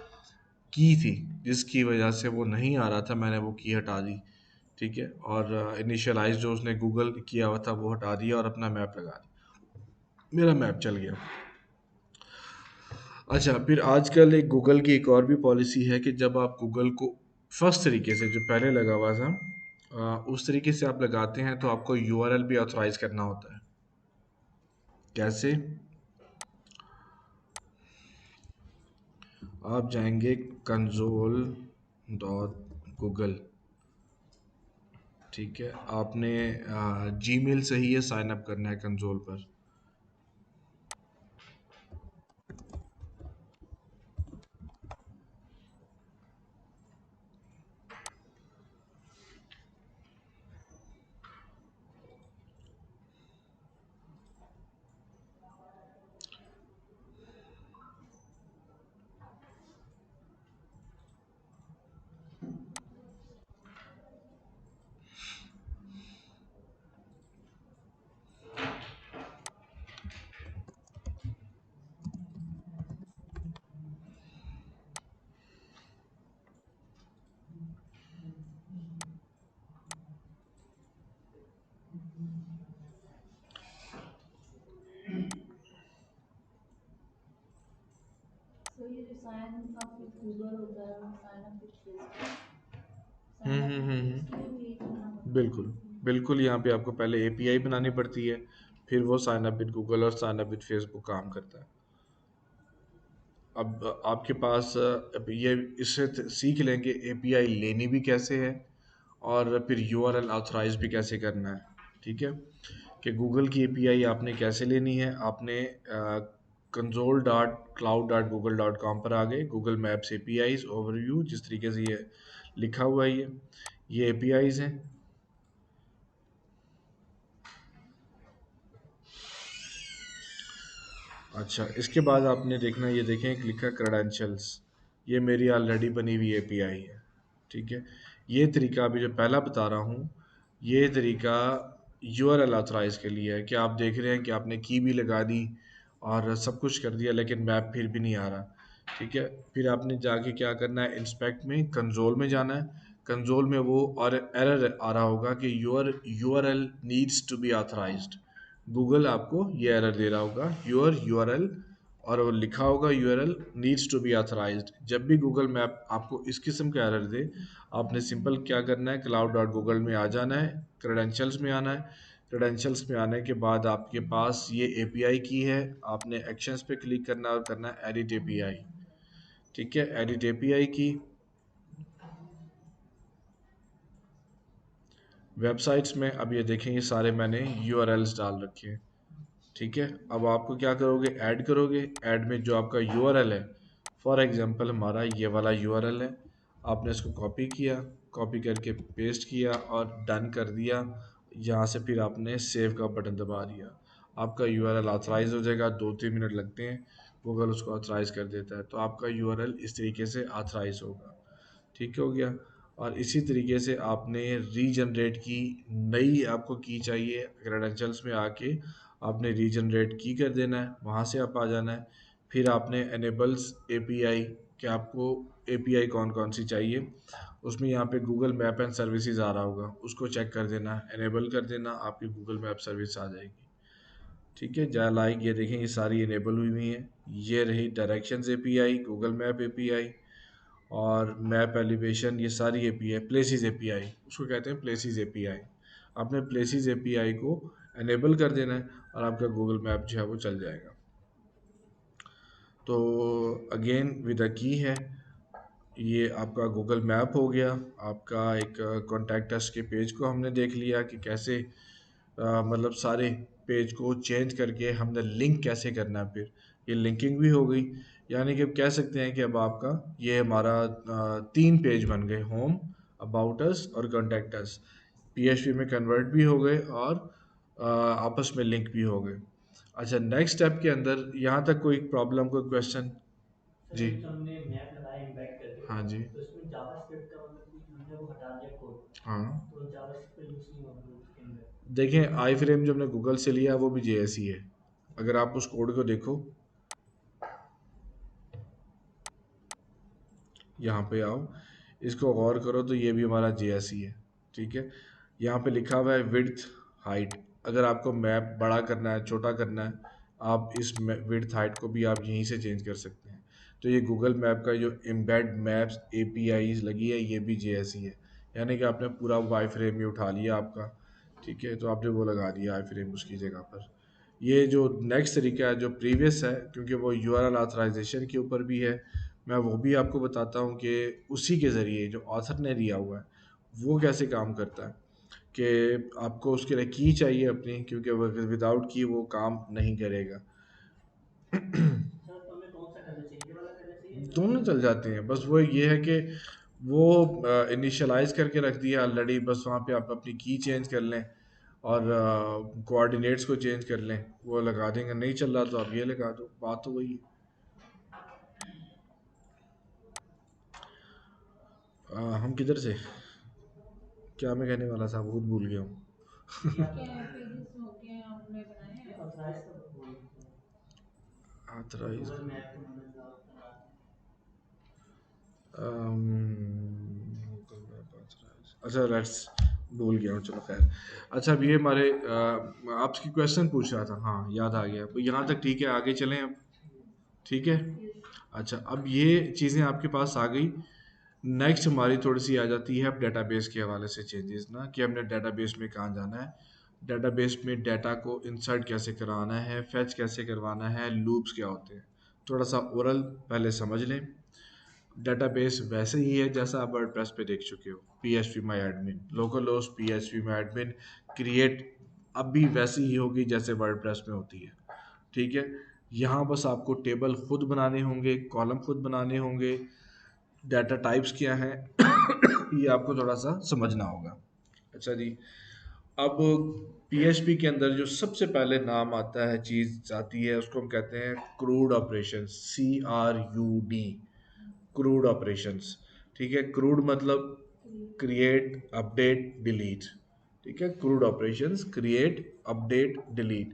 की थी, जिसकी वजह से वो नहीं आ रहा था, मैंने वो की हटा दी। ठीक है, और इनिशियलाइज जो उसने गूगल किया हुआ था वो हटा दिया और अपना मैप लगा दिया। मेरा मैप चल गया। अच्छा, फिर आजकल एक गूगल की एक और भी पॉलिसी है कि जब आप गूगल को फर्स्ट तरीके से जो पहले लगा हुआ था, उस तरीके से आप लगाते हैं तो आपको यूआरएल भी ऑथराइज करना होता है। कैसे? आप जाएंगे कंसोल डॉट गूगल, ठीक है, आपने जीमेल से ही ये साइन अप करना है कंसोल पर। तो ये जो साइन अप विद गूगल होता है और sign up with Facebook, hmm sign up hmm with hmm इसके लिए भी यही करना पड़ता है। बिल्कुल, बिल्कुल। यहाँ पे आपको पहले एपीआई बनानी पड़ती है, फिर वो साइन अप विद गूगल और साइन अप विद फेसबुक काम करता है। अब आपके पास अब ये इससे सीख लेंगे एपीआई लेनी भी कैसे है, और फिर यूआरएल ऑथराइज भी कैसे करना है। ठीक है, कि गूगल की एपीआई आपने कैसे लेनी है। आपने console dot cloud dot Google dot com पर आ गए, गूगल मैप्स एपीआईज ओवरव्यू, जिस तरीके से ये लिखा हुआ है, ये एपीआईज हैं। अच्छा, इसके बाद आपने देखना, ये देखें एक लिखा क्रेडेंशियल्स, ये मेरी ऑलरेडी बनी हुई एपीआई है। ठीक है, ये तरीका अभी जो पहला बता रहा हूँ, ये तरीका यूआरएल ऑथराइज के लिए है, कि आप देख रहे हैं कि आपने की भी लगा दी और सब कुछ कर दिया लेकिन मैप फिर भी नहीं आ रहा। ठीक है, फिर आपने जाके क्या करना है, इंस्पेक्ट में कंसोल में जाना है। कंसोल में वो और एरर आ रहा होगा कि your URL needs to be authorized. Google आपको ये एरर दे रहा होगा, योर यूआरएल, और वो लिखा होगा URL needs to be authorized. जब भी गूगल मैप आपको इस किस्म का एरर दे, आपने सिंपल क्या करना है, क्लाउड डॉट गूगल में आ जाना है, क्रेडेंशियल्स में आना है। क्रेडेंशियल्स में आने के बाद आपके पास ये एपीआई की है, आपने एक्शंस पे क्लिक करना और करना है एडिट एपीआई। ठीक है, एडिट एपीआई की। वेबसाइट्स में अब ये देखें, ये सारे मैंने यूआरएल्स डाल रखे हैं। ठीक है, अब आपको क्या करोगे, ऐड करोगे। ऐड में जो आपका यूआरएल है, फॉर एग्जांपल हमारा ये वाला यूआरएल है, आपने इसको कॉपी किया, कॉपी करके पेस्ट किया और डन कर दिया। यहाँ से फिर आपने सेव का बटन दबा दिया, आपका यूआरएल ऑथराइज हो जाएगा। 2-3 मिनट लगते हैं, गूगल उसको ऑथराइज कर देता है, तो आपका यूआरएल इस तरीके से ऑथराइज होगा। ठीक हो गया। और इसी तरीके से आपने रीजनरेट की, नई आपको की चाहिए, क्रेडेंशियल्स में आके आपने रीजनरेट की कर देना है, वहाँ से आप आ जाना है। फिर आपने एनेबल्स एपीआई, कि आपको एपीआई कौन कौन सी चाहिए, उसमें यहाँ पे गूगल मैप एंड सर्विसेज आ रहा होगा, उसको चेक कर देना, एनेबल कर देना, आपकी गूगल मैप सर्विस आ जाएगी। ठीक है, जहाँ लाइक ये देखें, ये सारी एनेबल हुई हुई हैं। ये रही directions API, Google map API और मैप एलिवेशन, ये सारी एपीआई। प्लेसिस एपीआई उसको कहते हैं, प्लेसिस एपीआई। आपने प्लेसिस एपीआई को एनेबल कर देना है और आपका गूगल मैप जो है वो चल जाएगा। तो अगेन विद अ की है, ये आपका गूगल मैप हो गया। आपका एक कॉन्टैक्ट अस के पेज को हमने देख लिया कि कैसे मतलब सारे पेज को चेंज करके हमने लिंक कैसे करना है। फिर ये लिंकिंग भी हो गई, यानी कि अब कह सकते हैं कि अब आपका ये हमारा 3 पेज बन गए, होम, अबाउट अस और कॉन्टैक्ट अस। पीएचपी में कन्वर्ट भी हो गए और आपस में लिंक भी हो गए। अच्छा, नेक्स्ट स्टेप के अंदर यहाँ तक कोई प्रॉब्लम, कोई क्वेश्चन? सर जी। एक जो हमने मैप लगाया इम्पैक्ट करके, हाँ जी। तो इसमें जावास्क्रिप्ट का मतलब कि हमने वो हटा दिया कोड, हाँ, तो जावास्क्रिप्ट का यूज़ नहीं होगा फिर उसके अंदर। देखें आई फ्रेम जो हमने गूगल से लिया वो भी जेएस ही है। अगर आप उस कोड को देखो, यहाँ पे आओ, इसको गौर करो, तो ये भी हमारा जेएस ही है। ठीक है, यहाँ पे लिखा हुआ है विड्थ हाइट। अगर आपको मैप बड़ा करना है, छोटा करना है, आप इस विड्थ हाइट को भी आप यहीं से चेंज कर सकते हैं। तो ये गूगल मैप का जो एम्बेड मैप्स एपीआईज लगी है ये भी जेएसई है, यानी कि आपने पूरा वाई फ्रेम ही उठा लिया आपका, ठीक है, तो आपने वो लगा दिया आई फ्रेम उसकी जगह पर। ये जो नेक्स्ट तरीका है जो प्रीवियस है, क्योंकि वो यूआरएल ऑथराइजेशन के ऊपर भी है, मैं वो भी आपको बताता हूँ कि उसी के ज़रिए जो ऑथर ने दिया हुआ है वो कैसे काम करता है, कि आपको उसके लिए की चाहिए अपनी, क्योंकि विदाउट की वो काम नहीं करेगा। सर तो हमें कौन सा करना चाहिए, ये वाला करना चाहिए या दोनों चल जाते हैं, बस वो ये है कि वो इनिशियलाइज करके रख दिया ऑलरेडी, बस वहाँ पे आप अपनी की चेंज कर लें और कोऑर्डिनेट्स को चेंज कर लें, वो लगा देंगे। नहीं चल रहा तो आप ये लगा दो, बात तो वही है। हम किधर से, क्या मैं कहने वाला था, बहुत भूल गया हूँ। क्या क्या पेजेस हो गए आपने बनाए नहीं हैं? ऑथराइज का बोल रहे थे, ऑथराइज, गूगल मैप की मदद से ऑथराइज। अच्छा लेट्स, भूल गया हूँ, चलो खैर। अच्छा अब ये हमारे आपकी क्वेश्चन पूछ रहा था, हाँ याद आ गया, तो यहाँ तक ठीक है, आगे चलें अब, ठीक है। यस। अच्छा अब ये चीज़ें आपके पास आ गई। नेक्स्ट हमारी थोड़ी सी आ जाती है अब डेटाबेस के हवाले से चेंजेस ना, कि हमने डेटाबेस में कहाँ जाना है, डेटाबेस में डाटा को इंसर्ट कैसे कराना है, फैच कैसे करवाना है, लूप्स क्या होते हैं, थोड़ा सा ओरल पहले समझ लें। डेटाबेस वैसे ही है जैसा आप वर्डप्रेस पे देख चुके हो, पीएचपी माई एडमिन, लोकल होस्ट पीएचपी माई एडमिन क्रिएट, अब भी वैसी ही होगी जैसे वर्डप्रेस में होती है, ठीक है। यहाँ बस आपको टेबल खुद बनाने होंगे, कॉलम खुद बनाने होंगे, डाटा टाइप्स क्या हैं ये आपको थोड़ा सा समझना होगा। अच्छा जी, अब पीएचपी के अंदर जो सबसे पहले नाम आता है, चीज़ आती है, उसको हम कहते हैं crude operation, CRUD, crude operations, ठीक है। क्रूड मतलब क्रिएट अपडेट डिलीट, ठीक है, crude operations create update delete,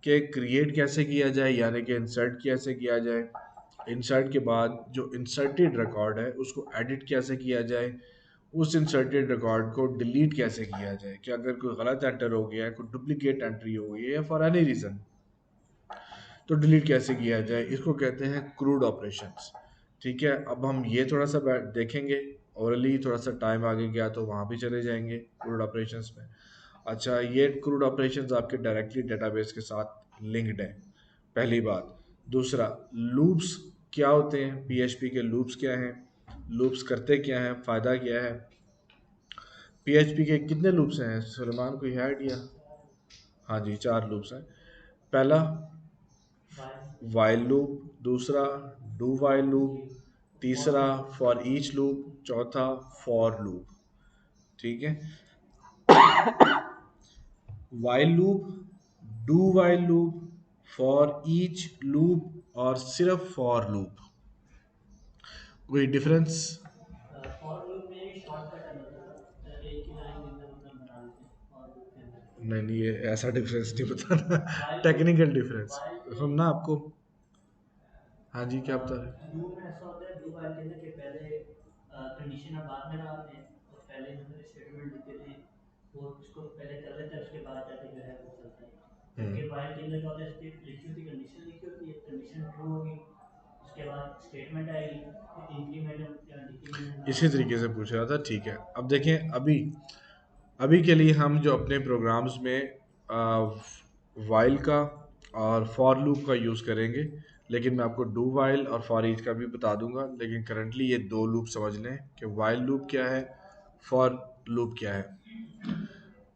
के क्रिएट कैसे किया जाए, यानी कि इंसर्ट कैसे किया जाए, इंसर्ट के बाद जो इंसर्टेड रिकॉर्ड है उसको एडिट कैसे किया जाए, उस इंसर्टेड रिकॉर्ड को डिलीट कैसे किया जाए, कि अगर कोई गलत एंटर हो गया है, कोई डुप्लीकेट एंट्री हो गई है या फॉर एनी रीज़न, तो डिलीट कैसे किया जाए, इसको कहते हैं क्रूड ऑपरेशंस, ठीक है। अब हम ये थोड़ा सा देखेंगे ओरली, थोड़ा सा टाइम आगे गया तो वहाँ भी चले जाएंगे क्रूड ऑपरेशंस में। अच्छा ये क्रूड ऑपरेशंस आपके डायरेक्टली डेटाबेस के साथ लिंक्ड है, पहली बात। दूसरा, लूप्स क्या होते हैं, पीएचपी के लूप्स क्या हैं, लूप्स करते क्या हैं, फ़ायदा क्या है। पीएचपी के कितने लूप्स हैं सुलेमान, कोई है आइडिया? हाँ जी, 4 लूप्स हैं। पहला वाइल। वाइल लूप, दूसरा डू वाइल लूप, जी। फॉर तीसरा लूप। फॉर ईच लूप, चौथा फॉर लूप, ठीक है। While loop, do while loop, for each loop और सिर्फ फॉर लूप, कोई डिफरेंस? फॉर लूप में एक शॉर्टकट है, मतलब एक ही लाइन के अंदर मतलब बना देते हैं फॉर लूप के अंदर। नहीं नहीं, ये ऐसा डिफरेंस नहीं बताना, while loop, technical difference while में, सुनना आपको। हाँ जी, क्या बता रहे डू में ऐसा होता है, डू वाइल के अंदर के पहले कंडीशन आप बाद में डालते हैं, तो पहले मतलब स्टेटमेंट लिख देते हैं, वो उसको पहले कर लेते हैं, उसके बाद जाके जो है वो चलता है। हैं? जबकि वाइल के अंदर क्या होता है, स्टेट लिखी होती है, कंडीशन लिखी होती है, कंडीशन ट्रू होगी, उसके बाद स्टेटमेंट आएगी, इंक्रीमेंट या डिक्रीमेंट इसी नाम तरीके होगा। से पूछ रहा था, ठीक है। अब देखें, अभी अभी के लिए हम जो अपने प्रोग्राम्स में वाइल का और फॉर लूप का यूज़ करेंगे, लेकिन मैं आपको डू वाइल और फॉर ईच का भी बता दूंगा, लेकिन करंटली ये दो लूप समझ लें कि वाइल लूप क्या है, फॉर लूप क्या है।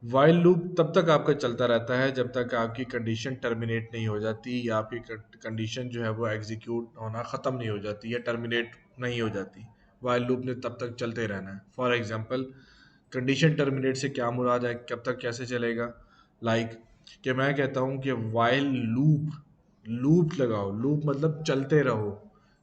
वाइल लूप तब तक आपका चलता रहता है जब तक आपकी कंडीशन टर्मिनेट नहीं हो जाती, या आपकी कंडीशन जो है वो एग्जीक्यूट होना ख़त्म नहीं हो जाती या टर्मिनेट नहीं हो जाती। वाइल लूप ने तब तक चलते रहना है। फॉर एग्जांपल, कंडीशन टर्मिनेट से क्या मुराद है, कब तक कैसे चलेगा, लाइक कि मैं कहता हूँ कि वाइल लूप, लूप लगाओ, लूप मतलब चलते रहो,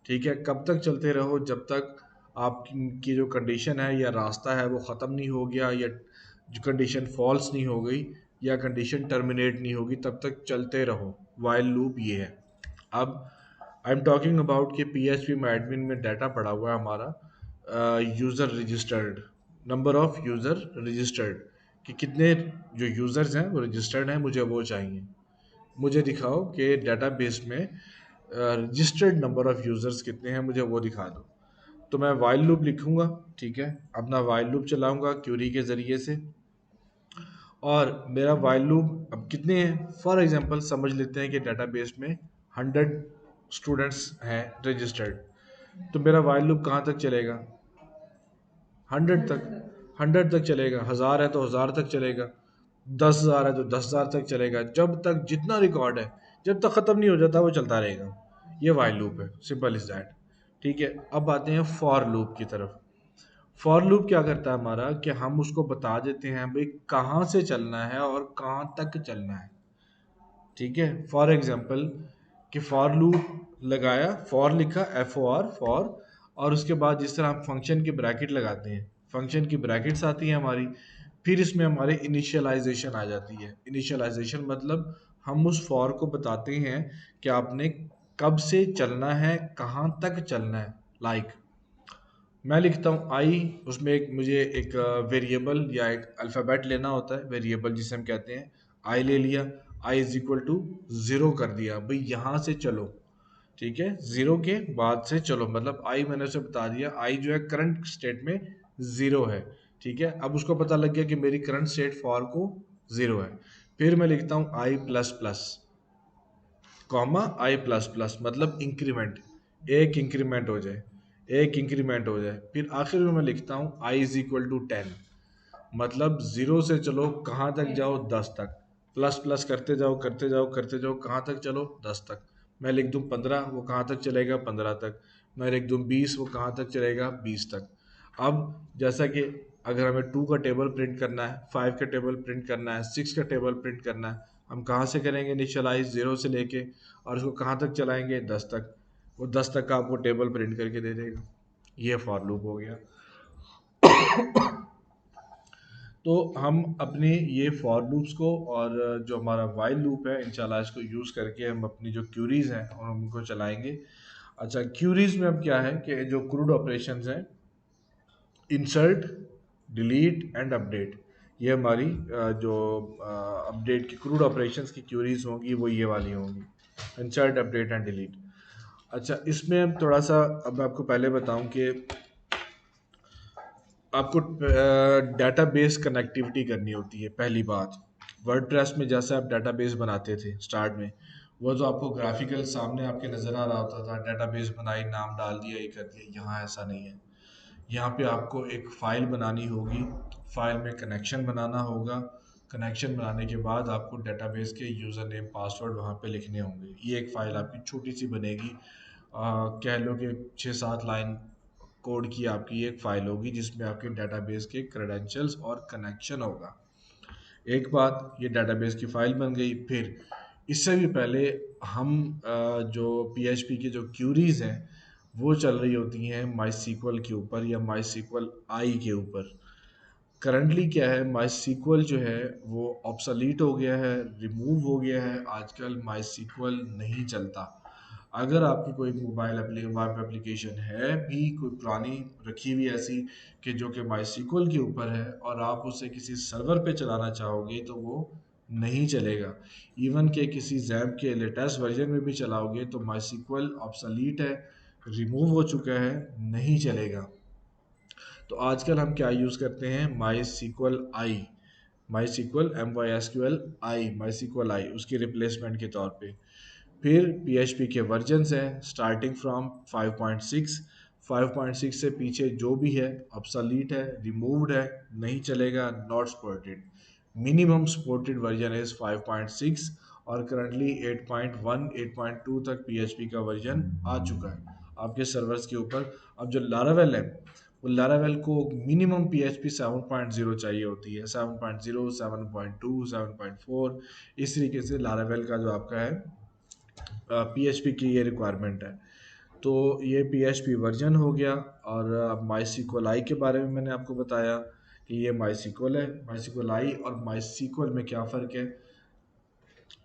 ठीक है। कब तक चलते रहो, जब तक आपकी जो कंडीशन है या रास्ता है वो ख़त्म नहीं हो गया, या जो कंडीशन फॉल्स नहीं हो गई, या कंडीशन टर्मिनेट नहीं होगी, तब तक चलते रहो। वाइल लूप ये है। अब आई एम टॉकिंग अबाउट कि पी एच पी में एडमिन में डाटा पड़ा हुआ है हमारा, user registered, number of user registered, कि कितने जो यूज़र्स हैं वो रजिस्टर्ड हैं, मुझे वो चाहिए। मुझे दिखाओ कि डेटाबेस में रजिस्टर्ड नंबर ऑफ यूज़र्स कितने हैं मुझे वो दिखा दो। तो मैं वाइल लूप लिखूंगा, ठीक है, अपना वाइल लूप चलाऊंगा क्यूरी के ज़रिए से, और मेरा वाइल लूप अब कितने हैं, फॉर एग्जांपल समझ लेते हैं कि डेटाबेस में 100 स्टूडेंट्स हैं रजिस्टर्ड, तो मेरा वाइल लूप कहाँ तक चलेगा, 100 तक चलेगा। 1000 है तो 1000 तक चलेगा, 10,000 है तो 10,000 तक चलेगा, जब तक जितना रिकॉर्ड है जब तक ख़त्म नहीं हो जाता वो चलता रहेगा। ये वाइल लूप है, सिंपल इज दैट। ठीक है, अब आते हैं फॉर लूप की तरफ। फॉर लूप क्या करता है हमारा कि हम उसको बता देते हैं भाई कहाँ से चलना है और कहाँ तक चलना है। ठीक है, फॉर एग्जांपल कि फॉर लूप लगाया, फॉर लिखा, एफ ओ आर, फॉर, और उसके बाद जिस तरह हम फंक्शन की ब्रैकेट लगाते हैं, फंक्शन की ब्रैकेट्स आती हैं हमारी, फिर इसमें हमारे इनिशियलाइजेशन आ जाती है। इनिशियलाइजेशन मतलब हम उस फॉर को बताते हैं कि आपने कब से चलना है, कहाँ तक चलना है। लाइक मैं लिखता हूँ आई, उसमें एक मुझे एक वेरिएबल या एक अल्फ़ाबेट लेना होता है, वेरिएबल जिसे हम कहते हैं। आई ले लिया, आई इज इक्वल टू 0 कर दिया, भाई यहाँ से चलो। ठीक है, 0 के बाद से चलो, मतलब आई मैंने उसे बता दिया, आई जो है करंट स्टेट में 0 है। ठीक है, अब उसको पता लग गया कि मेरी करंट स्टेट फॉर को 0 है। फिर मैं लिखता हूँ आई प्लस प्लस, कॉमा आई प्लस प्लस, मतलब इंक्रीमेंट, एक इंक्रीमेंट हो जाए, एक इंक्रीमेंट हो जाए। फिर आखिर में मैं लिखता हूँ आई इज इक्वल टू 10, मतलब 0 से चलो कहाँ तक जाओ, 10 तक, प्लस प्लस करते जाओ करते जाओ करते जाओ, कहाँ तक चलो, 10 तक। मैं लिख दूँ 15, वो कहाँ तक चलेगा, 15 तक। मैं लिख दूँ 20, वो कहाँ तक चलेगा, 20 तक। अब जैसा कि अगर हमें 2 का टेबल प्रिंट करना है, 5 का टेबल प्रिंट करना है, 6 का टेबल प्रिंट करना है, हम कहाँ से करेंगे इनिशियलाइज, 0 से लेके, और उसको कहाँ तक चलाएंगे, 10 तक। वो 10 तक का आपको टेबल प्रिंट करके दे देगा। ये फॉर लूप हो गया। तो हम अपने ये फॉर लूप्स को और जो हमारा वाइल लूप है, इंशाल्लाह इसको यूज़ करके हम अपनी जो क्यूरीज हैं और उनको चलाएंगे। अच्छा, क्यूरीज में अब क्या है कि जो क्रूड ऑपरेशंस हैं, इंसर्ट, डिलीट एंड अपडेट, ये हमारी जो अपडेट की क्रूड ऑपरेशंस की क्यूरीज होंगी वो ये वाली होंगी, इंसर्ट, अपडेट एंड डिलीट। अच्छा, इसमें हम थोड़ा सा, अब मैं आपको पहले बताऊं कि आपको डेटाबेस कनेक्टिविटी करनी होती है। पहली बात, वर्डप्रेस में जैसे आप डेटाबेस बनाते थे स्टार्ट में, वो तो आपको ग्राफिकल सामने आपके नज़र आ रहा होता था, डेटाबेस बनाई, नाम डाल दिया, ये कर दिया। यहाँ ऐसा नहीं है। यहाँ पे आपको एक फ़ाइल बनानी होगी, फ़ाइल में कनेक्शन बनाना होगा, कनेक्शन बनाने के बाद आपको डेटाबेस के यूज़र नेम पासवर्ड वहाँ पे लिखने होंगे। ये एक फ़ाइल आपकी छोटी सी बनेगी, कह लो कि 6-7 लाइन कोड की आपकी एक फ़ाइल होगी जिसमें आपके डेटाबेस के क्रेडेंशियल्स और कनेक्शन होगा। एक बात, ये डेटाबेस की फ़ाइल बन गई। फिर इससे भी पहले हम जो पीएचपी की जो क्यूरीज हैं वो चल रही होती हैं माई सीक्वल के ऊपर या माई सीक्वल आई के ऊपर। करंटली क्या है, माई सीक्वल जो है वो ऑब्सोलीट हो गया है, रिमूव हो गया है, आजकल माई सीक्वल नहीं चलता। अगर आपकी कोई मोबाइल वेब एप्लीकेशन है भी कोई पुरानी रखी हुई ऐसी कि जो कि माई सीक्वल के ऊपर है और आप उसे किसी सर्वर पे चलाना चाहोगे तो वो नहीं चलेगा। इवन के किसी जैम के लेटेस्ट वर्जन में भी चलाओगे तो माई सीक्वल ऑब्सोलीट है, रिमूव हो चुका है, नहीं चलेगा। तो आजकल हम क्या यूज़ करते हैं, माई सीक्वल आई, माई सीक्वल MySQL आई, माई सीक्वल आई उसकी रिप्लेसमेंट के तौर पे। फिर PHP के वर्जन्स हैं स्टार्टिंग फ्रॉम 5.6, 5.6 से पीछे जो भी है ऑब्सोलीट है, रिमूव्ड है, नहीं चलेगा, not supported. Minimum supported version is 5.6, और करंटली 8.1, 8.2 तक PHP का वर्जन आ चुका है आपके सर्वर्स के ऊपर। अब जो लारावेल है, वो लारावेल को मिनिमम PHP 7.0 चाहिए होती है, 7.0, 7.2, 7.4, इस तरीके से लारावेल का जो आपका है PHP की ये रिक्वायरमेंट है। तो ये PHP वर्जन हो गया। और अब माई सीक्वल आई के बारे में मैंने आपको बताया कि ये माई सीक्वल है, माई सीक्वल आई और माई सीक्वल में क्या फ़र्क है।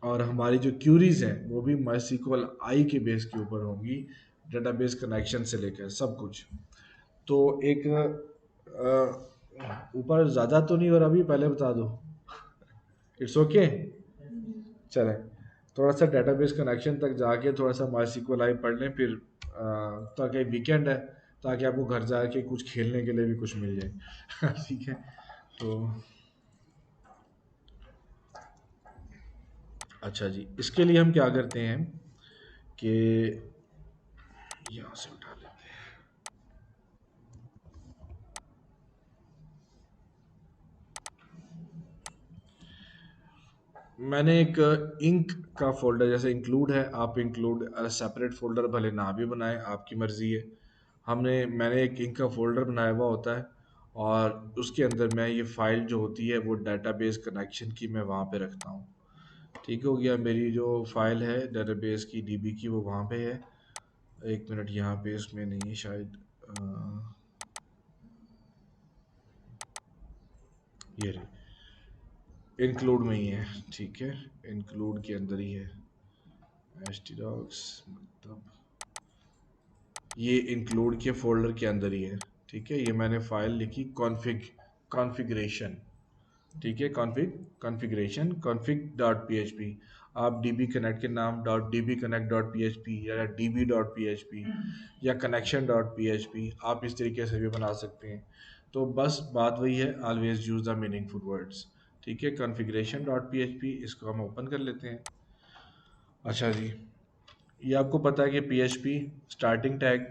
और हमारी जो क्यूरीज हैं वो भी माई सीक्वल आई के बेस के ऊपर होंगी, डेटाबेस कनेक्शन से लेकर सब कुछ। तो एक ऊपर ज़्यादा तो नहीं हो रहा, अभी पहले बता दो, इट्स ओके, चले। थोड़ा सा डेटाबेस कनेक्शन तक जाके थोड़ा सा MySQL पढ़ लें, फिर ताकि वीकेंड है, ताकि आपको घर जाके कुछ खेलने के लिए भी कुछ मिल जाए। ठीक है, तो अच्छा जी, इसके लिए हम क्या करते हैं कि यहाँ से उठा लेते हैं। मैंने एक इंक का फोल्डर जैसे इंक्लूड है, आप इंक्लूड सेपरेट फोल्डर भले ना भी बनाएं, आपकी मर्ज़ी है। मैंने एक इंक का फोल्डर बनाया हुआ होता है, और उसके अंदर मैं ये फ़ाइल जो होती है वो डेटाबेस कनेक्शन की मैं वहाँ पे रखता हूँ। ठीक हो गया, मेरी जो फाइल है डेटाबेस की डीबी की वो वहाँ पे है। एक मिनट, यहाँ पे इसमें नहीं है शायद, ये रही, इंक्लूड में ही है। ठीक है, इंक्लूड के अंदर ही है, htdocs मतलब ये इंक्लूड के फोल्डर के अंदर ही है। ठीक है, ये मैंने फाइल लिखी कॉन्फ़िगरेशन। ठीक है, कॉन्फ़िगरेशन config डॉट php। आप db कनेक्ट के नाम dot db connect dot php या db डॉट php या कनेक्शन डॉट php आप इस तरीके से भी बना सकते हैं। तो बस बात वही है, always use the meaningful words. ठीक है, कॉन्फ़िगरेशन डॉट php, इसको हम ओपन कर लेते हैं। अच्छा जी, ये आपको पता है कि PHP स्टार्टिंग टैग,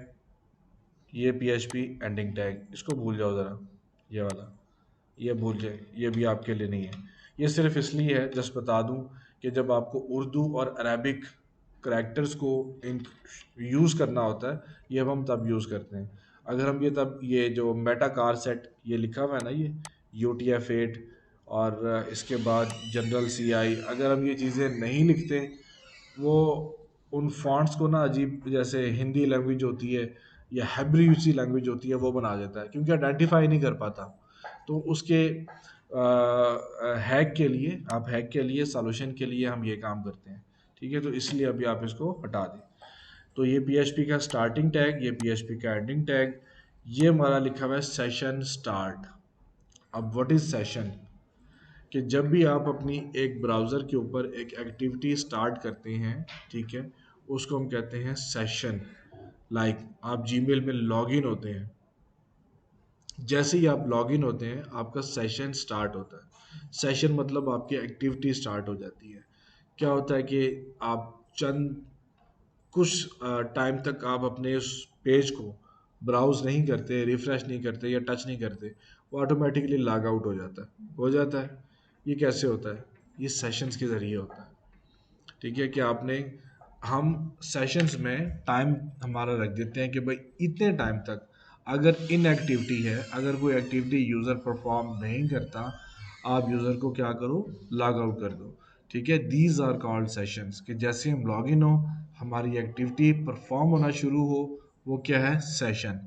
ये PHP एंडिंग टैग, इसको भूल जाओ ज़रा, ये वाला, ये भूल जाए, ये भी आपके लिए नहीं है। ये सिर्फ इसलिए है, जस्ट बता दूं, कि जब आपको उर्दू और अरबिक करैक्टर्स को इन यूज़ करना होता है, ये अब हम तब यूज़ करते हैं। अगर हम ये जो मेटा कार सेट ये लिखा हुआ है ना, ये UTF-8, और इसके बाद जनरल CI, अगर हम ये चीज़ें नहीं लिखते, वो उन फॉन्ट्स को ना अजीब, जैसे हिंदी लैंग्वेज होती है या हेब्रू लैंग्वेज होती है, वो बना देता है, क्योंकि आइडेंटिफाई नहीं कर पाता। तो उसके हैक के लिए, आप हैक के लिए सॉल्यूशन के लिए हम ये काम करते हैं। ठीक है, तो इसलिए अभी आप इसको हटा दें। तो ये PHP का स्टार्टिंग टैग, ये PHP का एंडिंग टैग, ये हमारा लिखा हुआ है सेशन स्टार्ट। अब व्हाट इज सेशन? कि जब भी आप अपनी एक ब्राउज़र के ऊपर एक एक्टिविटी स्टार्ट करते हैं, ठीक है, उसको हम कहते हैं सेशन। आप जीमेल में लॉगिन होते हैं, जैसे ही आप लॉगिन होते हैं आपका सेशन स्टार्ट होता है। सेशन मतलब आपकी एक्टिविटी स्टार्ट हो जाती है। क्या होता है कि आप चंद कुछ टाइम तक आप अपने उस पेज को ब्राउज नहीं करते, रिफ्रेश नहीं करते या टच नहीं करते, वो ऑटोमेटिकली लॉग आउट हो जाता है। ये कैसे होता है? ये सेशंस के ज़रिए होता है। ठीक है, कि आपने हम सेशंस में टाइम हमारा रख देते हैं कि भाई इतने टाइम तक अगर इनएक्टिविटी है, अगर कोई एक्टिविटी यूज़र परफॉर्म नहीं करता, आप यूज़र को क्या करो, लॉग आउट कर दो। ठीक है, दीज आर कॉल्ड सेशंस, कि जैसे हम लॉग इन हो, हमारी एक्टिविटी परफॉर्म होना शुरू हो, वो क्या है, सेशन।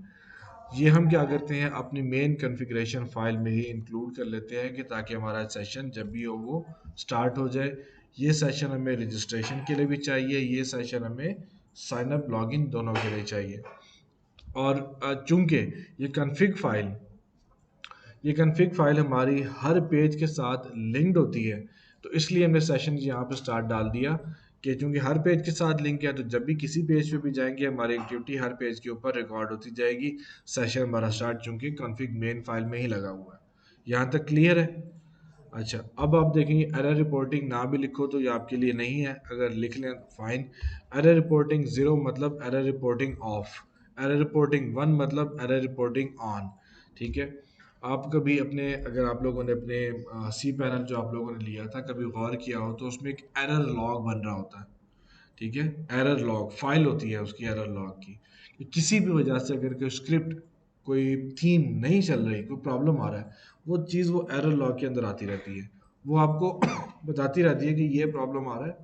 ये हम क्या करते हैं, अपनी मेन कॉन्फ़िगरेशन फाइल में ही इंक्लूड कर लेते हैं, कि ताकि हमारा सेशन जब भी हो वो स्टार्ट हो जाए। ये सेशन हमें रजिस्ट्रेशन के लिए भी चाहिए, ये सेशन हमें साइन अप लॉगिन दोनों के लिए चाहिए। और चूंकि ये कॉन्फ़िग फाइल हमारी हर पेज के साथ लिंक्ड होती है, तो इसलिए हमने सेशन यहाँ पे स्टार्ट डाल दिया, कि चूंकि हर पेज के साथ लिंक है, तो जब भी किसी पेज पे भी जाएंगे हमारी एक्टिविटी हर पेज के ऊपर रिकॉर्ड होती जाएगी। सेशन हमारा स्टार्ट चूंकि कॉन्फ़िग मेन फाइल में ही लगा हुआ है। यहाँ तक क्लियर है? अच्छा, अब आप देखेंगे एरर रिपोर्टिंग ना भी लिखो तो ये आपके लिए नहीं है, अगर लिख लें फाइन। एरर रिपोर्टिंग 0 मतलब error reporting of, error reporting 1 मतलब एरर रिपोर्टिंग ऑन। ठीक है, आप कभी अपने, अगर आप लोगों ने अपने सी पैनल जो आप लोगों ने लिया था कभी गौर किया हो, तो उसमें एक एरर लॉग बन रहा होता है। ठीक है, एरर लॉग फाइल होती है उसकी, एरर लॉग की, कि किसी भी वजह से अगर कोई स्क्रिप्ट, कोई थीम नहीं चल रही, कोई प्रॉब्लम आ रहा है, वो चीज़ वो एरर लॉग के अंदर आती रहती है। वो आपको बताती रहती है कि ये प्रॉब्लम आ रहा है,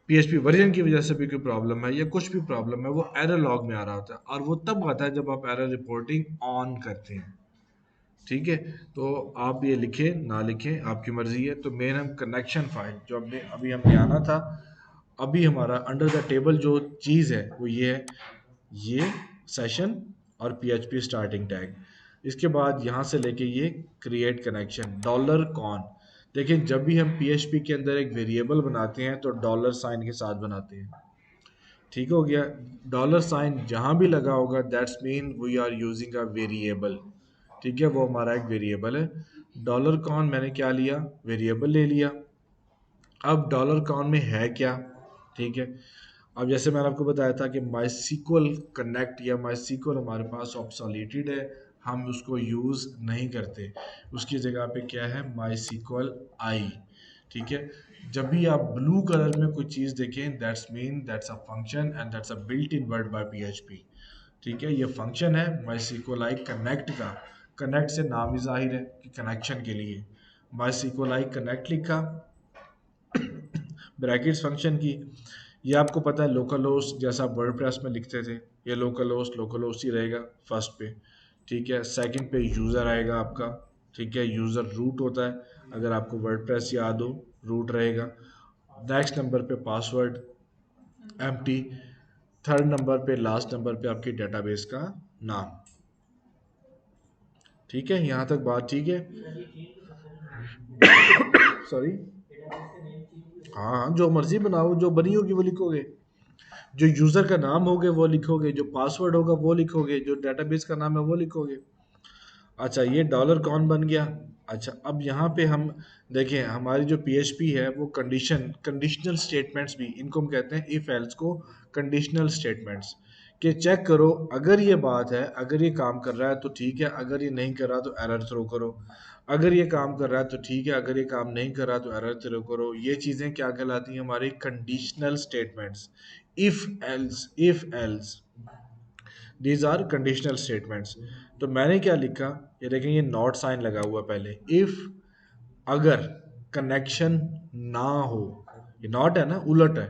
PHP वर्जन की वजह से भी कोई प्रॉब्लम है या कुछ भी प्रॉब्लम है, वो एरर लॉग में आ रहा होता है, और वो तब आता है जब आप एरर रिपोर्टिंग ऑन करते हैं। ठीक है, तो आप ये लिखें ना लिखें आपकी मर्जी है। तो मेन हम कनेक्शन फाइल जो हमने अभी हमें आना था, अभी हमारा अंडर द टेबल जो चीज़ है वो ये है, ये सेशन और PHP स्टार्टिंग टैग। इसके बाद यहाँ से लेके ये क्रिएट कनेक्शन $कॉन। देखिए जब भी हम PHP के अंदर एक वेरिएबल बनाते हैं तो डॉलर साइन के साथ बनाते हैं, ठीक हो गया। डॉलर साइन जहां भी लगा होगा that's mean we are using a variable, ठीक है, वो हमारा एक वेरिएबल है। डॉलर कॉन मैंने क्या लिया, वेरिएबल ले लिया। अब डॉलर कॉन में है क्या, ठीक है। अब जैसे मैंने आपको बताया था कि माई सीक्वल कनेक्ट या माई सीक्वल हमारे पास ऑब्सोलेटेड है, हम उसको यूज़ नहीं करते, उसकी जगह पे क्या है माई सीक्वल आई, ठीक है। जब भी आप ब्लू कलर में कोई चीज़ देखें that's mean that's a function and that's a built in word by PHP, ठीक है। ये फंक्शन है माई सीक्वल आई कनेक्ट का, कनेक्ट से नाम ही जाहिर है कि कनेक्शन के लिए माई सीक्वल आई कनेक्ट लिखा, ब्रैकेट्स फंक्शन की। ये आपको पता है लोकल होस्ट जैसा वर्डप्रेस में लिखते थे, ये लोकल होस्ट ही रहेगा फर्स्ट पे, ठीक है। सेकंड पे यूज़र आएगा आपका, ठीक है, यूज़र रूट होता है, अगर आपको वर्डप्रेस याद हो रूट रहेगा। नेक्स्ट नंबर पे पासवर्ड एम्प्टी, थर्ड नंबर पे लास्ट नंबर पे आपकी डेटाबेस का नाम, ठीक है। यहाँ तक बात ठीक है। सर ये चेंज हो सकता है सॉरी, डेटाबेस का नेम चेंज भी हो सकता हाँ हाँ जो मर्जी बनाओ, जो बनी होगी वो लिखोगे, जो यूज़र का नाम होगा वो लिखोगे, जो पासवर्ड होगा वो लिखोगे, जो डेटाबेस का नाम है वो लिखोगे। अच्छा ये डॉलर कौन बन गया। अच्छा अब यहाँ पे हम देखें हमारी जो PHP है वो कंडीशनल स्टेटमेंट्स भी, इनको हम कहते हैं इफ एल्स को कंडीशनल स्टेटमेंट्स, कि चेक करो अगर ये बात है, अगर ये काम कर रहा है तो ठीक है, अगर ये नहीं कर रहा तो एरर थ्रो करो, अगर ये काम कर रहा है तो ठीक है, अगर ये काम नहीं कर रहा तो एरर थ्रो करो। ये चीज़ें क्या कहलाती हैं हमारी conditional statements, if else, these are conditional statements. तो मैंने क्या लिखा, ये देखें ये नॉट साइन लगा हुआ पहले, इफ अगर कनेक्शन ना हो, ये नॉट है ना उलट है,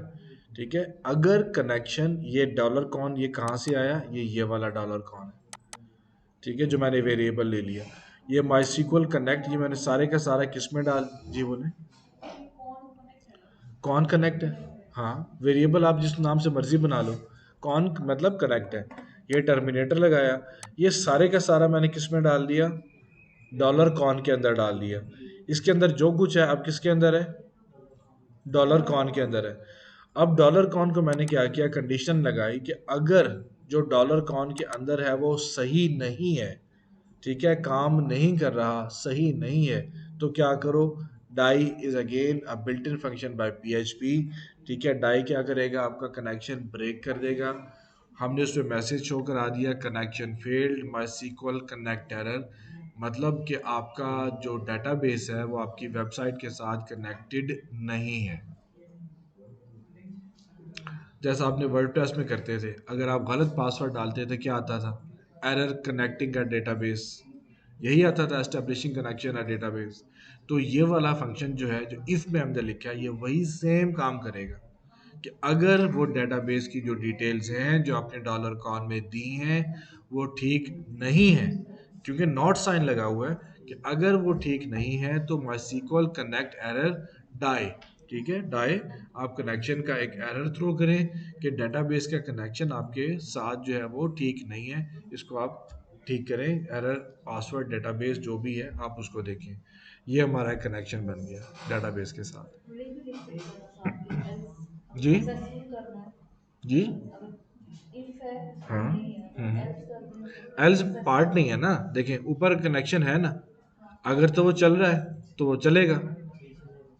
ठीक है। अगर कनेक्शन, ये डॉलर कॉन ये कहाँ से आया, ये वाला डॉलर कॉन है, ठीक है, जो मैंने वेरिएबल ले लिया। ये माई सीक्वल कनेक्ट, ये मैंने सारे का सारा किस में डाल, जी बोले ये कौन कनेक्ट है ना? कौन कनेक्ट है, हाँ वेरिएबल आप जिस नाम से मर्जी बना लो, कौन मतलब कनेक्ट है। ये टर्मिनेटर लगाया, ये सारे का सारा मैंने किस में डाल दिया, डॉलर कॉन के अंदर डाल दिया। इसके अंदर जो कुछ है अब किसके अंदर है, डॉलर कॉन के अंदर है। अब डॉलर कॉन को मैंने क्या किया, कंडीशन लगाई कि अगर जो डॉलर कॉन के अंदर है वो सही नहीं है, ठीक है, काम नहीं कर रहा, सही नहीं है, तो क्या करो, die is again a built in function by PHP, ठीक है। डाई क्या करेगा, आपका कनेक्शन ब्रेक कर देगा। हमने उस पर मैसेज शो करा दिया कनेक्शन फेल्ड माई सीक्वल कनेक्ट एरर, मतलब कि आपका जो डेटाबेस है वो आपकी वेबसाइट के साथ कनेक्टेड नहीं है। जैसा आपने वर्डप्रेस में करते थे, अगर आप गलत पासवर्ड डालते थे क्या आता था, एरर कनेक्टिंग अ डेटाबेस, यही आता था, एस्टेब्लिशिंग कनेक्शन अ डेटाबेस। तो ये वाला फंक्शन जो है, जो इफ में हमने लिखा है, ये वही सेम काम करेगा कि अगर वो डेटाबेस की जो डिटेल्स हैं जो आपने डॉलर कॉन में दी हैं वो ठीक नहीं है, क्योंकि नॉट साइन लगा हुआ है, कि अगर वो ठीक नहीं है तो माई सीक्वल कनेक्ट एरर डाई, ठीक है, डाई, आप कनेक्शन का एक एरर थ्रो करें कि डेटाबेस का कनेक्शन आपके साथ जो है वो ठीक नहीं है, इसको आप ठीक करें, एरर पासवर्ड डेटाबेस जो भी है आप उसको देखें। ये हमारा कनेक्शन बन गया डेटाबेस के साथ। ये भी लिख सकते हैं साथ के एल्स, जी अगर सक्सेसफुल करना है, जी अगर इफ है हाँ नहीं है तो एल्स कर दें तो एल्स पार्ट सक्सेसफुल। नहीं है ना, देखें ऊपर कनेक्शन है ना, हाँ अगर तो वो चल रहा है तो वो चलेगा,